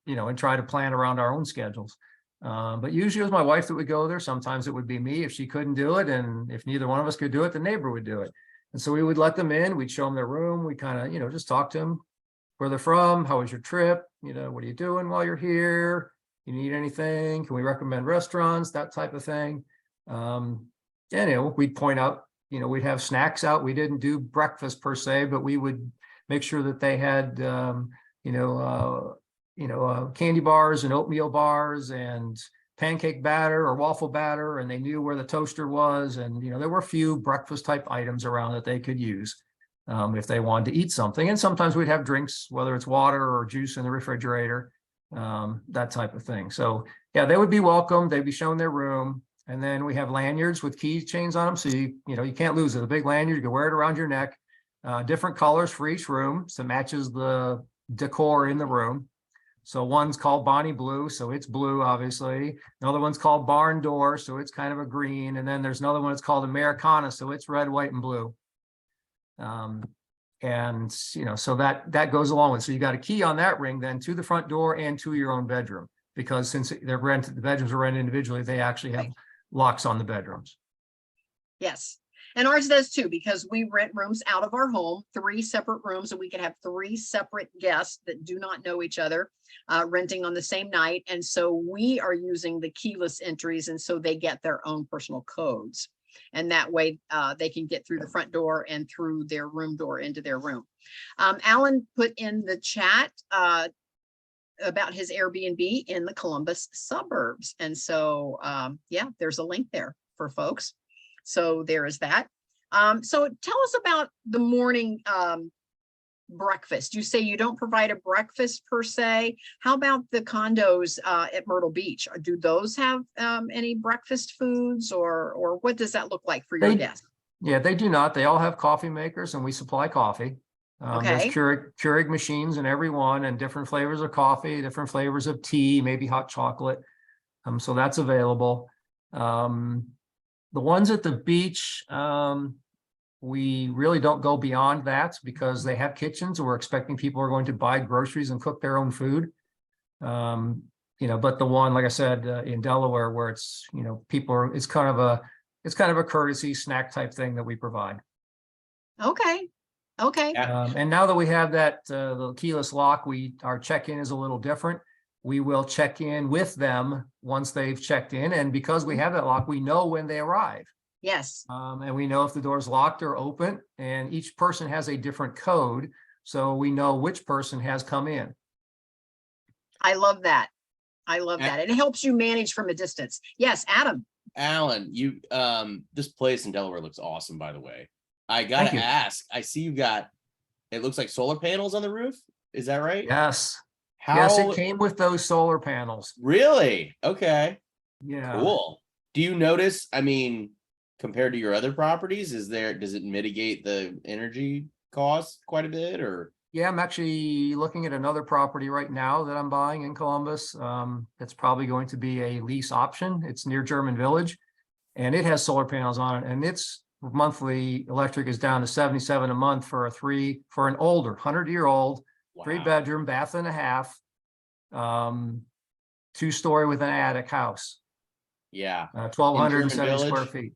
and try to plan around our own schedules. But usually it was my wife that would go there. Sometimes it would be me if she couldn't do it. And if neither one of us could do it, the neighbor would do it. And so we would let them in, we'd show them their room. We kind of, just talk to them, where they're from, how was your trip? What are you doing while you're here? You need anything? Can we recommend restaurants? That type of thing. And, we'd point out, we'd have snacks out. We didn't do breakfast per se, but we would make sure that they had, candy bars and oatmeal bars and pancake batter or waffle batter, and they knew where the toaster was. And, there were a few breakfast type items around that they could use if they wanted to eat something. And sometimes we'd have drinks, whether it's water or juice in the refrigerator, that type of thing. So yeah, they would be welcome. They'd be shown their room. And then we have lanyards with key chains on them. So you can't lose it. A big lanyard, you can wear it around your neck, different colors for each room. So it matches the decor in the room. So one's called Bonnie Blue, so it's blue, obviously. Another one's called Barn Door, so it's kind of a green. And then there's another one that's called Americana, so it's red, white, and blue. So that goes along with. So you got a key on that ring then to the front door and to your own bedroom, because since the bedrooms are rented individually, they actually have locks on the bedrooms. Yes. And ours does too, because we rent rooms out of our home, 3 separate rooms, and we can have 3 separate guests that do not know each other, renting on the same night. And so we are using the keyless entries, and so they get their own personal codes. And that way they can get through the front door and through their room door into their room. Alan put in the chat about his Airbnb in the Columbus suburbs. And so, yeah, there's a link there for folks. So there is that. So tell us about the morning breakfast. You say you don't provide a breakfast per se. How about the condos at Myrtle Beach? Do those have any breakfast foods, or what does that look like for your guests? Yeah, they do not. They all have coffee makers, and we supply coffee. There's Okay. Keurig machines in every one, and different flavors of coffee, different flavors of tea, maybe hot chocolate. So that's available. The ones at the beach, we really don't go beyond that because they have kitchens, and we're expecting people are going to buy groceries and cook their own food. But the one, like I said, in Delaware, where it's, it's kind of a courtesy snack type thing that we provide. Okay. Okay. And now that we have that the keyless lock, our check-in is a little different. We will check in with them once they've checked in, and because we have that lock, we know when they arrive. Yes. And we know if the door's locked or open, and each person has a different code, so we know which person has come in. I love that. I love that. It helps you manage from a distance. Yes, Adam. Alan, you this place in Delaware looks awesome, by the way. I gotta ask, I see you got, it looks like solar panels on the roof. Is that right? Yes. How? Yes, it came with those solar panels. Really? Okay. Yeah. Cool. Do you notice, I mean, compared to your other properties, does it mitigate the energy costs quite a bit, or? Yeah, I'm actually looking at another property right now that I'm buying in Columbus. It's probably going to be a lease option. It's near German Village, and it has solar panels on it, and its monthly electric is down to $77 a month for an older 100-year-old, Wow. 3-bedroom, bath and a half, 2-story with an attic house. Yeah. 1,270 square feet.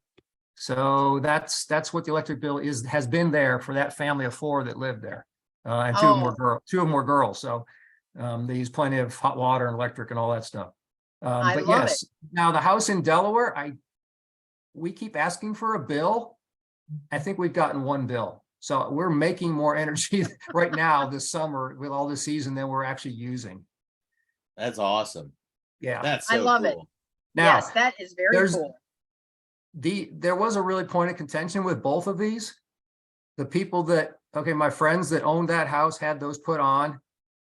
So that's what the electric bill has been there for that family of 4 that lived there. And 2 of them were girls. So they use plenty of hot water and electric and all that stuff. But yes, now the house in Delaware, we keep asking for a bill. I think we've gotten 1 bill. So we're making more energy right now this summer with all the season than we're actually using. That's awesome. Yeah. That's so I love cool. it. Now, yes, that is very cool. There was a really point of contention with both of these. The people my friends that owned that house had those put on,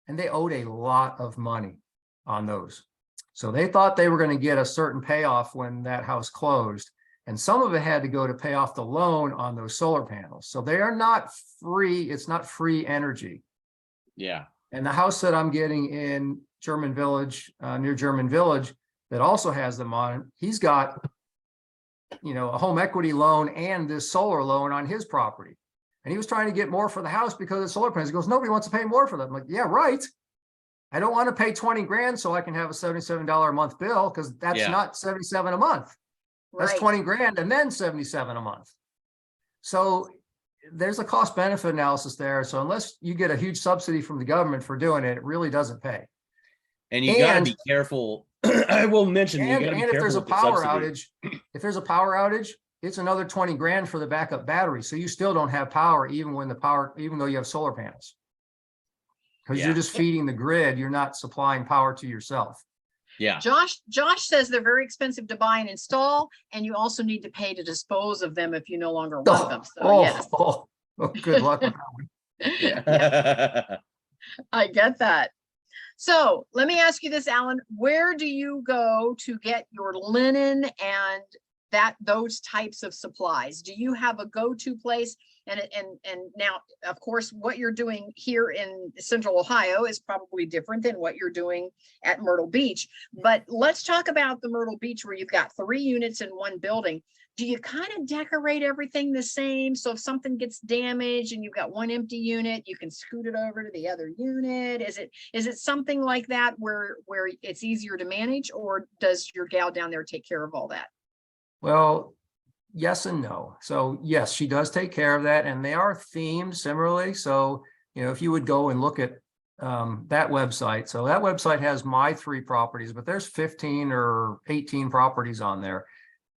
and they owed a lot of money on those. So they thought they were going to get a certain payoff when that house closed. And some of it had to go to pay off the loan on those solar panels. So they are not free. It's not free energy. Yeah. And the house that I'm getting in German Village, near German Village, that also has them on, he's got, a home equity loan and this solar loan on his property. And he was trying to get more for the house because of the solar panels. He goes, nobody wants to pay more for them. I'm like, yeah, right. I don't want to pay 20 grand so I can have a $77 a month bill, because that's not 77 a month. That's 20 grand and then 77 a month. So there's a cost benefit analysis there. So unless you get a huge subsidy from the government for doing it, it really doesn't pay. And you got to be careful. I will mention, you got to be careful if there's a with the power subsidy. outage, it's another 20 grand for the backup battery. So you still don't have power even though you have solar panels. Because you're just feeding the grid. You're not supplying power to yourself. Yeah. Josh says they're very expensive to buy and install, and you also need to pay to dispose of them if you no longer want them. So yes. Good luck with that one. Yeah. I get that. So let me ask you this, Alan, where do you go to get your linen and those types of supplies? Do you have a go-to place? And now, of course, what you're doing here in Central Ohio is probably different than what you're doing at Myrtle Beach. But let's talk about the Myrtle Beach, where you've got 3 units in one building. Do you kind of decorate everything the same? So if something gets damaged and you've got one empty unit, you can scoot it over to the other unit. Is it something like that where it's easier to manage, or does your gal down there take care of all that? Well, yes and no. So yes, she does take care of that, and they are themed similarly. So, if you would go and look at that website. So that website has my 3 properties, but there's 15 or 18 properties on there.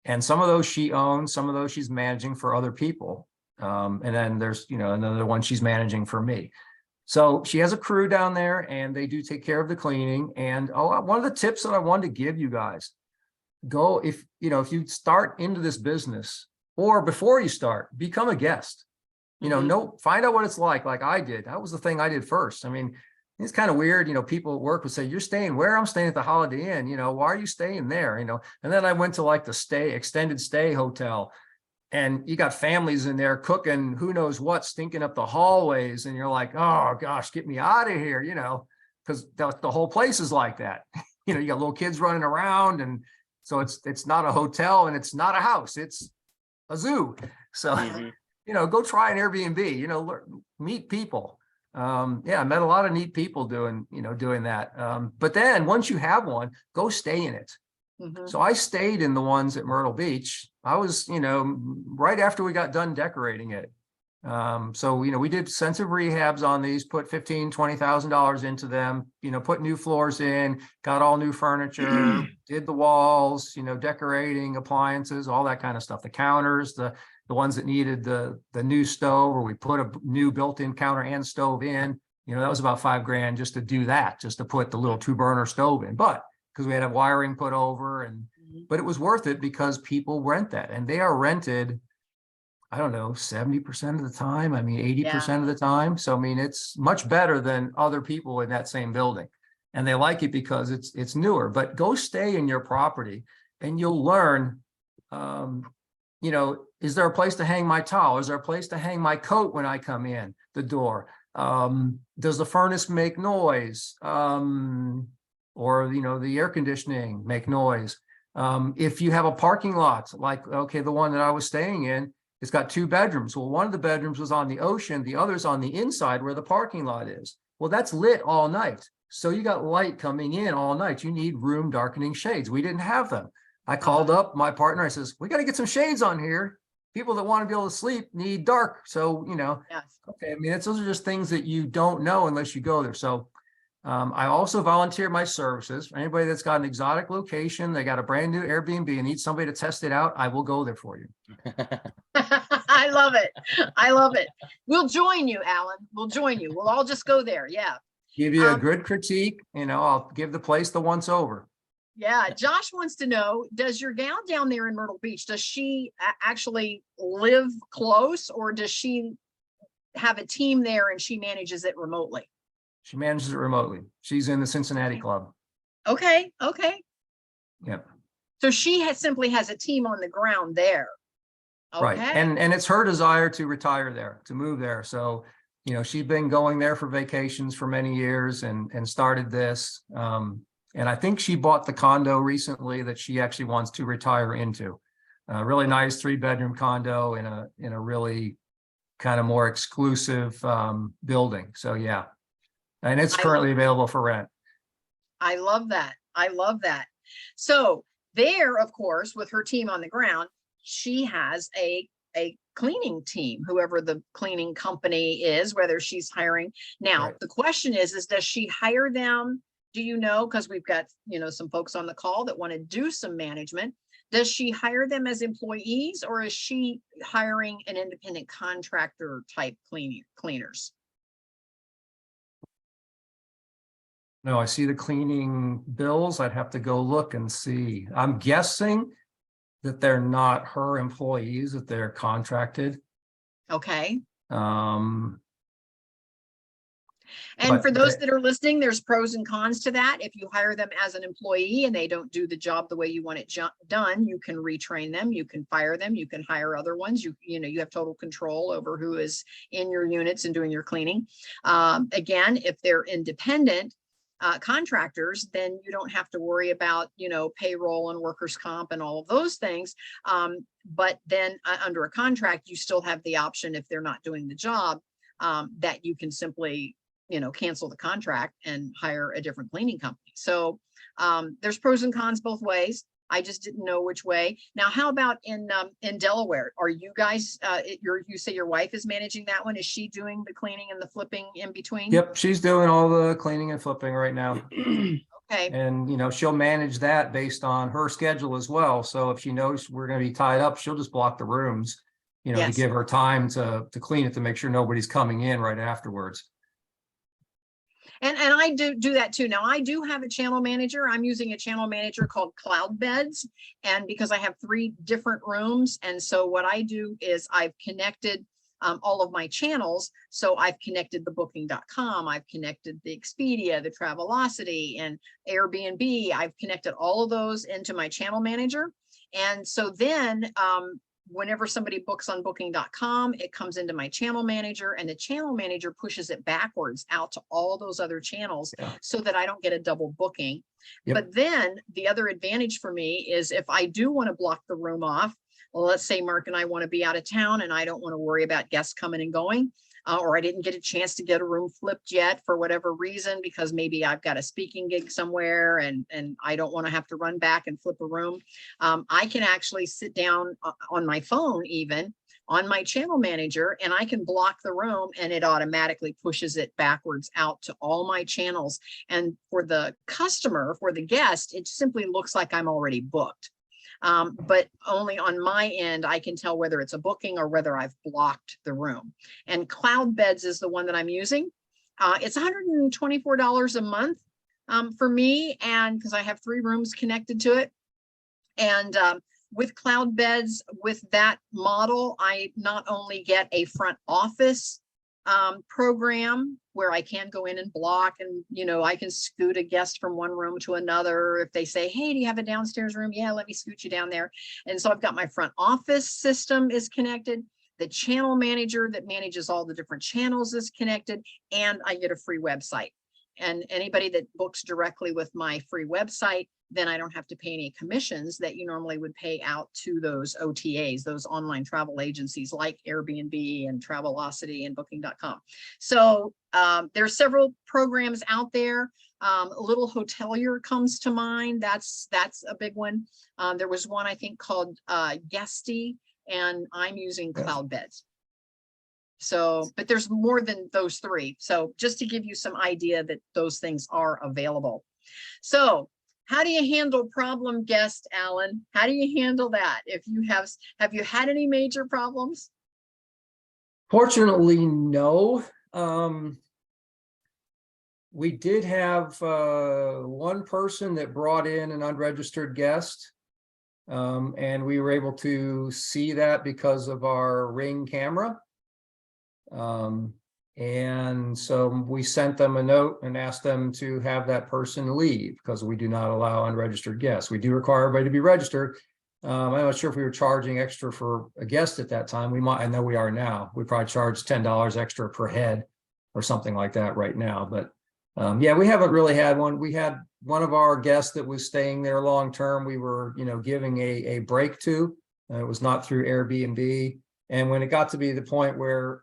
And some of those she owns, some of those she's managing for other people. And then there's, another one she's managing for me. So she has a crew down there, and they do take care of the cleaning. And one of the tips that I wanted to give you guys, go, if you start into this business, or before you start, become a guest. Find out what it's like I did. That was the thing I did first. I mean, it's kind of weird, people at work would say, "You're staying where?" "I'm staying at the Holiday Inn." "Why are you staying there?" And then I went to like the extended stay hotel, and you got families in there cooking who knows what, stinking up the hallways, and you're like, "Oh gosh, get me out of here," because the whole place is like that. You got little kids running around, and so it's not a hotel, and it's not a house, it's a zoo. So go try an Airbnb, meet people. I met a lot of neat people doing that. But then once you have one, go stay in it. So I stayed in the ones at Myrtle Beach. I was, right after we got done decorating it. So, we did extensive rehabs on these, put $15,000-$20,000 into them, put new floors in, got all new furniture, did the walls, decorating, appliances, all that kind of stuff. The counters, the ones that needed the new stove, or we put a new built-in counter and stove in, that was about $5,000 just to do that, just to put the little 2-burner stove in. But because we had a wiring put over, but it was worth it because people rent that, and they are rented, I don't know, 70% of the time. I mean, 80% of the time. So, I mean, it's much better than other people in that same building, and they like it because it's newer. But go stay in your property, and you'll learn, is there a place to hang my towel? Is there a place to hang my coat when I come in the door? Does the furnace make noise? Or, the air conditioning make noise? If you have a parking lot, like, okay, the one that I was staying in, it's got 2 bedrooms. Well, one of the bedrooms was on the ocean, the other's on the inside where the parking lot is. Well, that's lit all night. So you got light coming in all night. You need room darkening shades. We didn't have them. I called up my partner. I says, "We got to get some shades on here. People that want to be able to sleep need dark." So, okay. I mean, those are just things that you don't know unless you go there. So I also volunteer my services. For anybody that's got an exotic location, they got a brand new Airbnb and need somebody to test it out, I will go there for you. I love it. I love it. We'll join you, Alan. We'll join you. We'll all just go there. Yeah. Give you a good critique. I'll give the place the once over. Yeah. Josh wants to know, does your gal down there in Myrtle Beach, does she actually live close, or does she have a team there and she manages it remotely? She manages it remotely. She's in the Cincinnati club. Okay. Okay. Yep. So she simply has a team on the ground there. Okay. Right. And it's her desire to retire there, to move there. So, she's been going there for vacations for many years and started this. And I think she bought the condo recently that she actually wants to retire into. A really nice 3-bedroom condo in a really kind of more exclusive building. So yeah. And it's currently available for rent. I love that. I love that. So there, of course, with her team on the ground, she has a cleaning team, whoever the cleaning company is, whether she's hiring. Now, Right. The question is does she hire them? Do you know? Because we've got, some folks on the call that want to do some management. Does she hire them as employees, or is she hiring an independent contractor type cleaners? No, I see the cleaning bills. I'd have to go look and see. I'm guessing that they're not her employees, that they're contracted. Okay. And But for those that are listening, there's pros and cons to that. If you hire them as an employee and they don't do the job the way you want it done, you can retrain them, you can fire them, you can hire other ones. You have total control over who is in your units and doing your cleaning. Again, if they're independent contractors, then you don't have to worry about, payroll and workers' comp and all of those things. But then under a contract, you still have the option, if they're not doing the job, that you can simply cancel the contract and hire a different cleaning company. So there's pros and cons both ways. I just didn't know which way. Now, how about in Delaware? Are you guys, you say your wife is managing that one? Is she doing the cleaning and the flipping in between? Yep, she's doing all the cleaning and flipping right now. Okay. And, she'll manage that based on her schedule as well. So if she knows we're going to be tied up, she'll just block the rooms, to Yes. give her time to clean it, to make sure nobody's coming in right afterwards. And I do that too. Now I do have a channel manager. I'm using a channel manager called Cloud Beds. And because I have 3 different rooms. And so what I do is I've connected all of my channels. So I've connected the booking.com, I've connected the Expedia, the Travelocity, and Airbnb. I've connected all of those into my channel manager. And so then whenever somebody books on booking.com, it comes into my channel manager, and the channel manager pushes it backwards out to all those other channels so that I don't get a double booking. Yep. But then the other advantage for me is if I do want to block the room off, well, let's say Mark and I want to be out of town and I don't want to worry about guests coming and going, or I didn't get a chance to get a room flipped yet for whatever reason, because maybe I've got a speaking gig somewhere and I don't want to have to run back and flip a room. I can actually sit down on my phone, even on my channel manager, and I can block the room and it automatically pushes it backwards out to all my channels. And for the customer, for the guest, it simply looks like I'm already booked. But only on my end, I can tell whether it's a booking or whether I've blocked the room. And Cloud Beds is the one that I'm using. It's $124 a month for me, and because I have 3 rooms connected to it. And with Cloud Beds, with that model, I not only get a front office program where I can go in and block, and I can scoot a guest from one room to another. If they say, hey, do you have a downstairs room? Yeah, let me scoot you down there. And so I've got my front office system is connected. The channel manager that manages all the different channels is connected, and I get a free website. And anybody that books directly with my free website, then I don't have to pay any commissions that you normally would pay out to those OTAs, those online travel agencies like Airbnb and Travelocity and booking.com. So there's several programs out there. Little Hotelier comes to mind. That's a big one. There was one I think called Guesty, and I'm using Cloud Beds. So, but there's more than those 3. So just to give you some idea that those things are available. So how do you handle problem guests, Alan? How do you handle that? If you have you had any major problems? Fortunately, no. We did have one person that brought in an unregistered guest, and we were able to see that because of our Ring camera. And so we sent them a note and asked them to have that person leave, because we do not allow unregistered guests. We do require everybody to be registered. I'm not sure if we were charging extra for a guest at that time. We might, I know we are now. We probably charge $10 extra per head or something like that right now. But yeah, we haven't really had one. We had one of our guests that was staying there long term. We were, giving a break to. It was not through Airbnb. And when it got to be the point where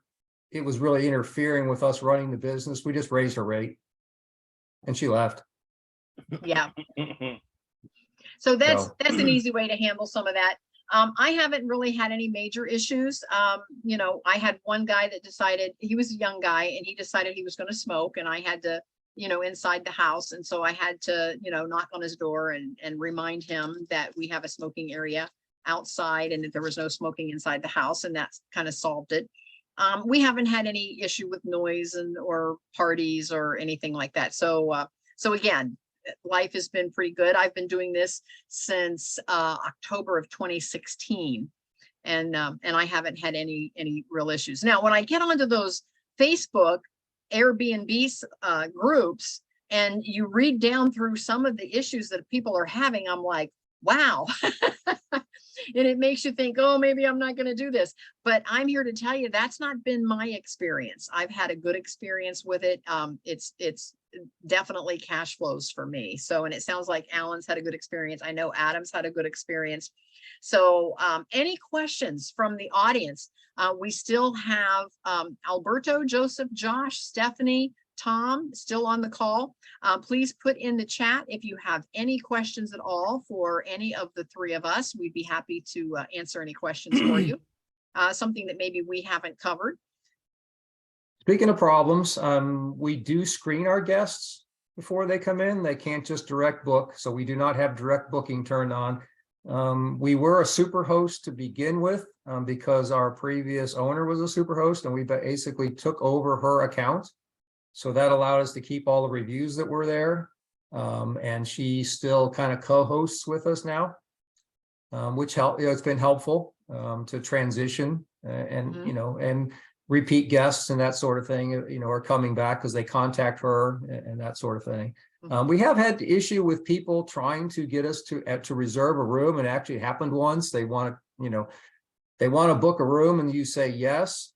it was really interfering with us running the business, we just raised her rate and she left. Yeah. So that's an easy way to handle some of that. I haven't really had any major issues. I had one guy that decided, he was a young guy, and he decided he was going to smoke, and I had to, inside the house. And so I had to, knock on his door and remind him that we have a smoking area outside and that there was no smoking inside the house. And that's kind of solved it. We haven't had any issue with noise or parties or anything like that. So again, life has been pretty good. I've been doing this since October of 2016, and I haven't had any real issues. Now, when I get onto those Facebook Airbnb groups and you read down through some of the issues that people are having, I'm like, wow. And it makes you think, oh, maybe I'm not going to do this. But I'm here to tell you that's not been my experience. I've had a good experience with it. It's definitely cash flows for me. So, and it sounds like Alan's had a good experience. I know Adam's had a good experience. So any questions from the audience? We still have Alberto, Joseph, Josh, Stephanie, Tom, still on the call. Please put in the chat if you have any questions at all for any of the three of us. We'd be happy to answer any questions for you. Something that maybe we haven't covered. Speaking of problems, we do screen our guests before they come in. They can't just direct book, so we do not have direct booking turned on. We were a super host to begin with because our previous owner was a super host, and we basically took over her account. So that allowed us to keep all the reviews that were there. And she still kind of co-hosts with us now, which helped. It's been helpful to transition and, and repeat guests and that sort of thing, are coming back because they contact her and that sort of thing. We have had the issue with people trying to get us to reserve a room, and it actually happened once. They want to book a room, and you say yes,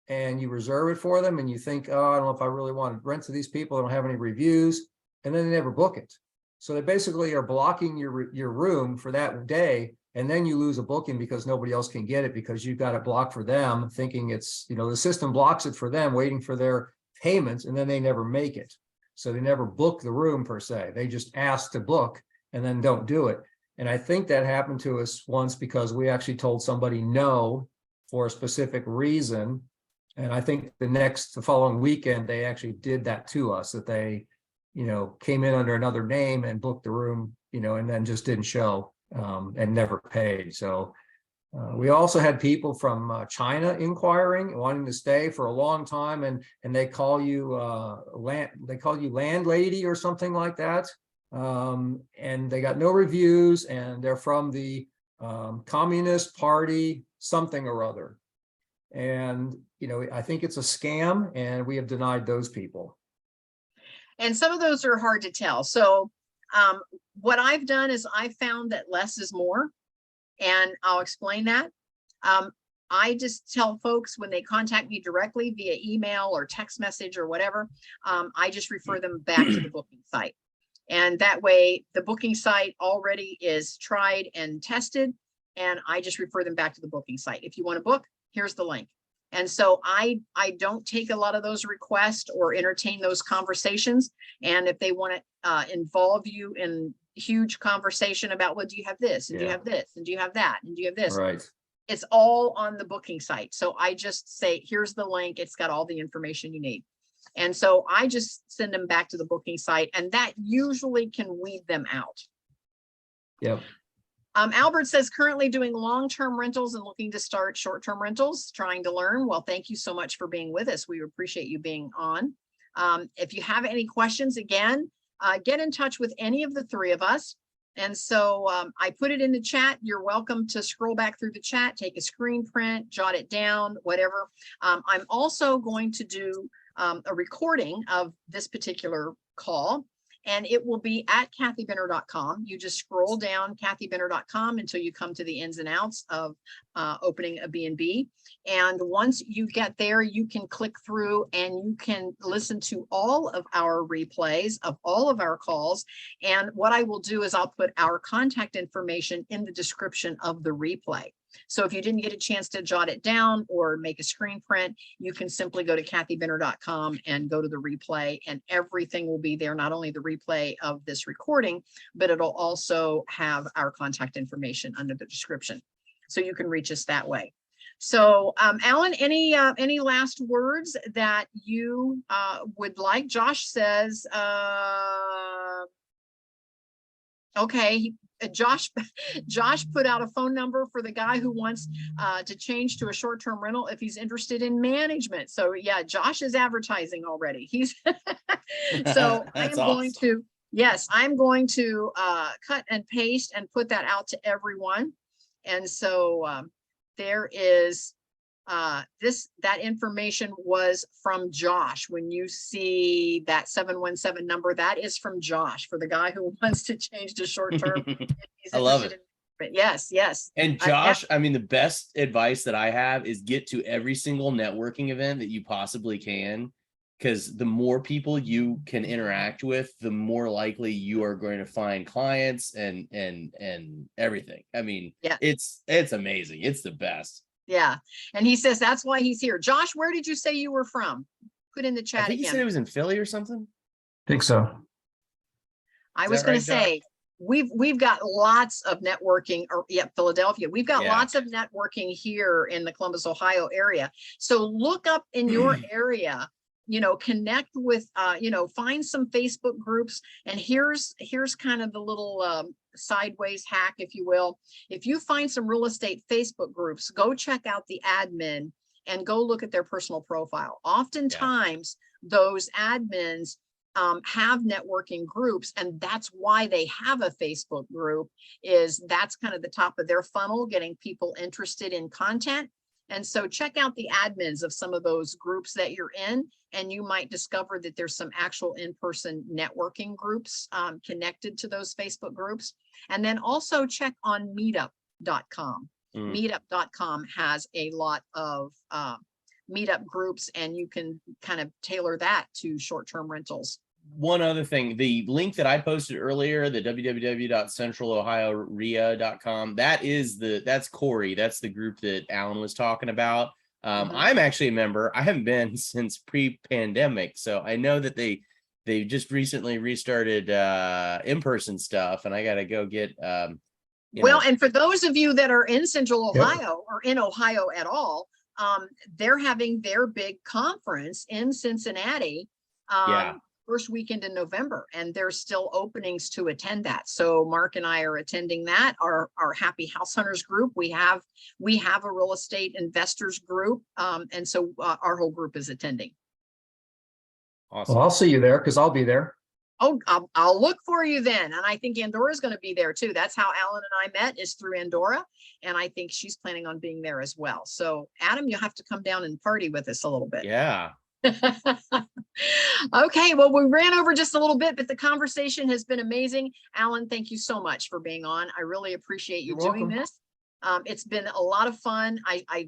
and you reserve it for them, and you think, oh, I don't know if I really want to rent to these people. I don't have any reviews, and then they never book it. So they basically are blocking your room for that day, and then you lose a booking because nobody else can get it because you've got it blocked for them, thinking it's, the system blocks it for them, waiting for their payments, and then they never make it. So they never book the room per se. They just ask to book and then don't do it. And I think that happened to us once because we actually told somebody no for a specific reason. And I think the following weekend, they actually did that to us, that they, came in under another name and booked the room, and then just didn't show and never paid. So we also had people from China inquiring, wanting to stay for a long time, and they call you landlady or something like that, and they got no reviews, and they're from the Communist Party something or other, and I think it's a scam, and we have denied those people. And some of those are hard to tell. So what I've done is I found that less is more. And I'll explain that. I just tell folks when they contact me directly via email or text message or whatever, I just refer them back to the booking site. And that way the booking site already is tried and tested, and I just refer them back to the booking site. If you want to book, here's the link. And so I don't take a lot of those requests or entertain those conversations. And if they want to involve you in huge conversation about, well, do you have this, and do you have this, and do you have that, and do you have this, right? It's all on the booking site. So I just say, here's the link, it's got all the information you need. And so I just send them back to the booking site, and that usually can weed them out. Yep. Albert says currently doing long-term rentals and looking to start short-term rentals, trying to learn. Well, thank you so much for being with us. We appreciate you being on. If you have any questions, again, get in touch with any of the three of us. And so I put it in the chat. You're welcome to scroll back through the chat, take a screen print, jot it down, whatever. I'm also going to do a recording of this particular call, and it will be at kathybinner.com. You just scroll down kathybinner.com until you come to the ins and outs of opening a B&B. And once you get there, you can click through and you can listen to all of our replays of all of our calls. And what I will do is I'll put our contact information in the description of the replay. So if you didn't get a chance to jot it down or make a screen print, you can simply go to kathybinner.com and go to the replay, and everything will be there. Not only the replay of this recording, but it'll also have our contact information under the description. So you can reach us that way. So Alan, any last words that you would like? Josh says, okay, Josh put out a phone number for the guy who wants to change to a short-term rental if he's interested in management. So yeah, Josh is advertising already. He's so I am awesome. I'm going to cut and paste and put that out to everyone. And so there is that information was from Josh. When you see that 717 number, that is from Josh for the guy who wants to change to short term. I love it. Yes. And Josh, I mean, the best advice that I have is get to every single networking event that you possibly can, because the more people you can interact with, the more likely you are going to find clients and everything. I mean, yeah, it's amazing. It's the best. Yeah. And he says that's why he's here. Josh, where did you say you were from? put in the I chat think he said it again. was in Philly or something. Think so. I Is was that going right, to say, we've got lots of networking, or Philadelphia. We've got Yeah. lots of networking here in the Columbus, Ohio area. So look up in your area, connect with, find some Facebook groups. And here's kind of the little sideways hack, if you will. If you find some real estate Facebook groups, go check out the admin and go look at their personal profile. Oftentimes, those admins have networking groups, and that's why they have a Facebook group. That's kind of the top of their funnel, getting people interested in content. And so check out the admins of some of those groups that you're in, and you might discover that there's some actual in-person networking groups connected to those Facebook groups. And then also check on meetup.com. Meetup.com has a lot of meetup groups, and you can kind of tailor that to short-term rentals. One other thing, the link that I posted earlier, the www.centralohiorea.com, that's Corey. That's the group that Alan was talking about. I'm actually a member. I haven't been since pre-pandemic, so I know that they just recently restarted in-person stuff, and I got to go get. And for those of you that are in Central Ohio or in Ohio at all, they're having their big conference in Cincinnati. First weekend in November, and there's still openings to attend that. So Mark and I are attending that. Our Happy House Hunters group, we have a real estate investors group, and so our whole group is attending. Awesome. Well, I'll see you there because I'll be there. Oh, I'll look for you then. And I think Andorra is going to be there too. That's how Alan and I met, is through Andorra, and I think she's planning on being there as well. So Adam, you'll have to come down and party with us a little bit. Yeah. Okay, well, we ran over just a little bit, but the conversation has been amazing. Alan, thank you so much for being on. I really appreciate you doing this. It's been a lot of fun. I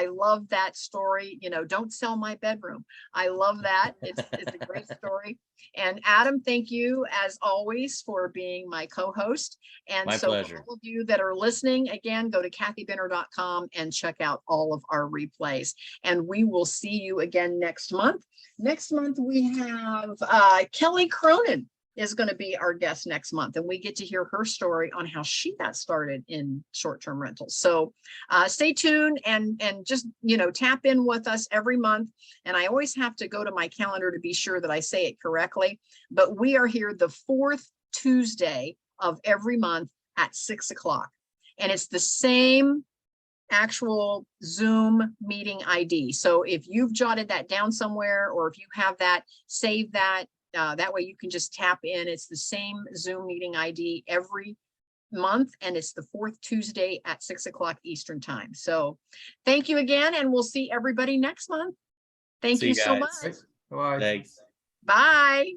love that story. Don't sell my bedroom. I love that. It's a great story. And Adam, thank you as always for being my co-host. And my pleasure. For all of you that are listening, again, go to kathybenner.com and check out all of our replays. And we will see you again next month. Next month, we have Kelly Cronin is going to be our guest next month, and we get to hear her story on how she got started in short-term rentals. So stay tuned and just tap in with us every month. And I always have to go to my calendar to be sure that I say it correctly, but we are here the 4th Tuesday of every month at 6 o'clock, and it's the same actual Zoom meeting ID. So if you've jotted that down somewhere, or if you have that, save that. That way you can just tap in. It's the same Zoom meeting ID every month, and it's the 4th Tuesday at 6 o'clock Eastern time. So thank you again, and we'll see everybody next month. Thank you so much. Bye. Thanks. Bye.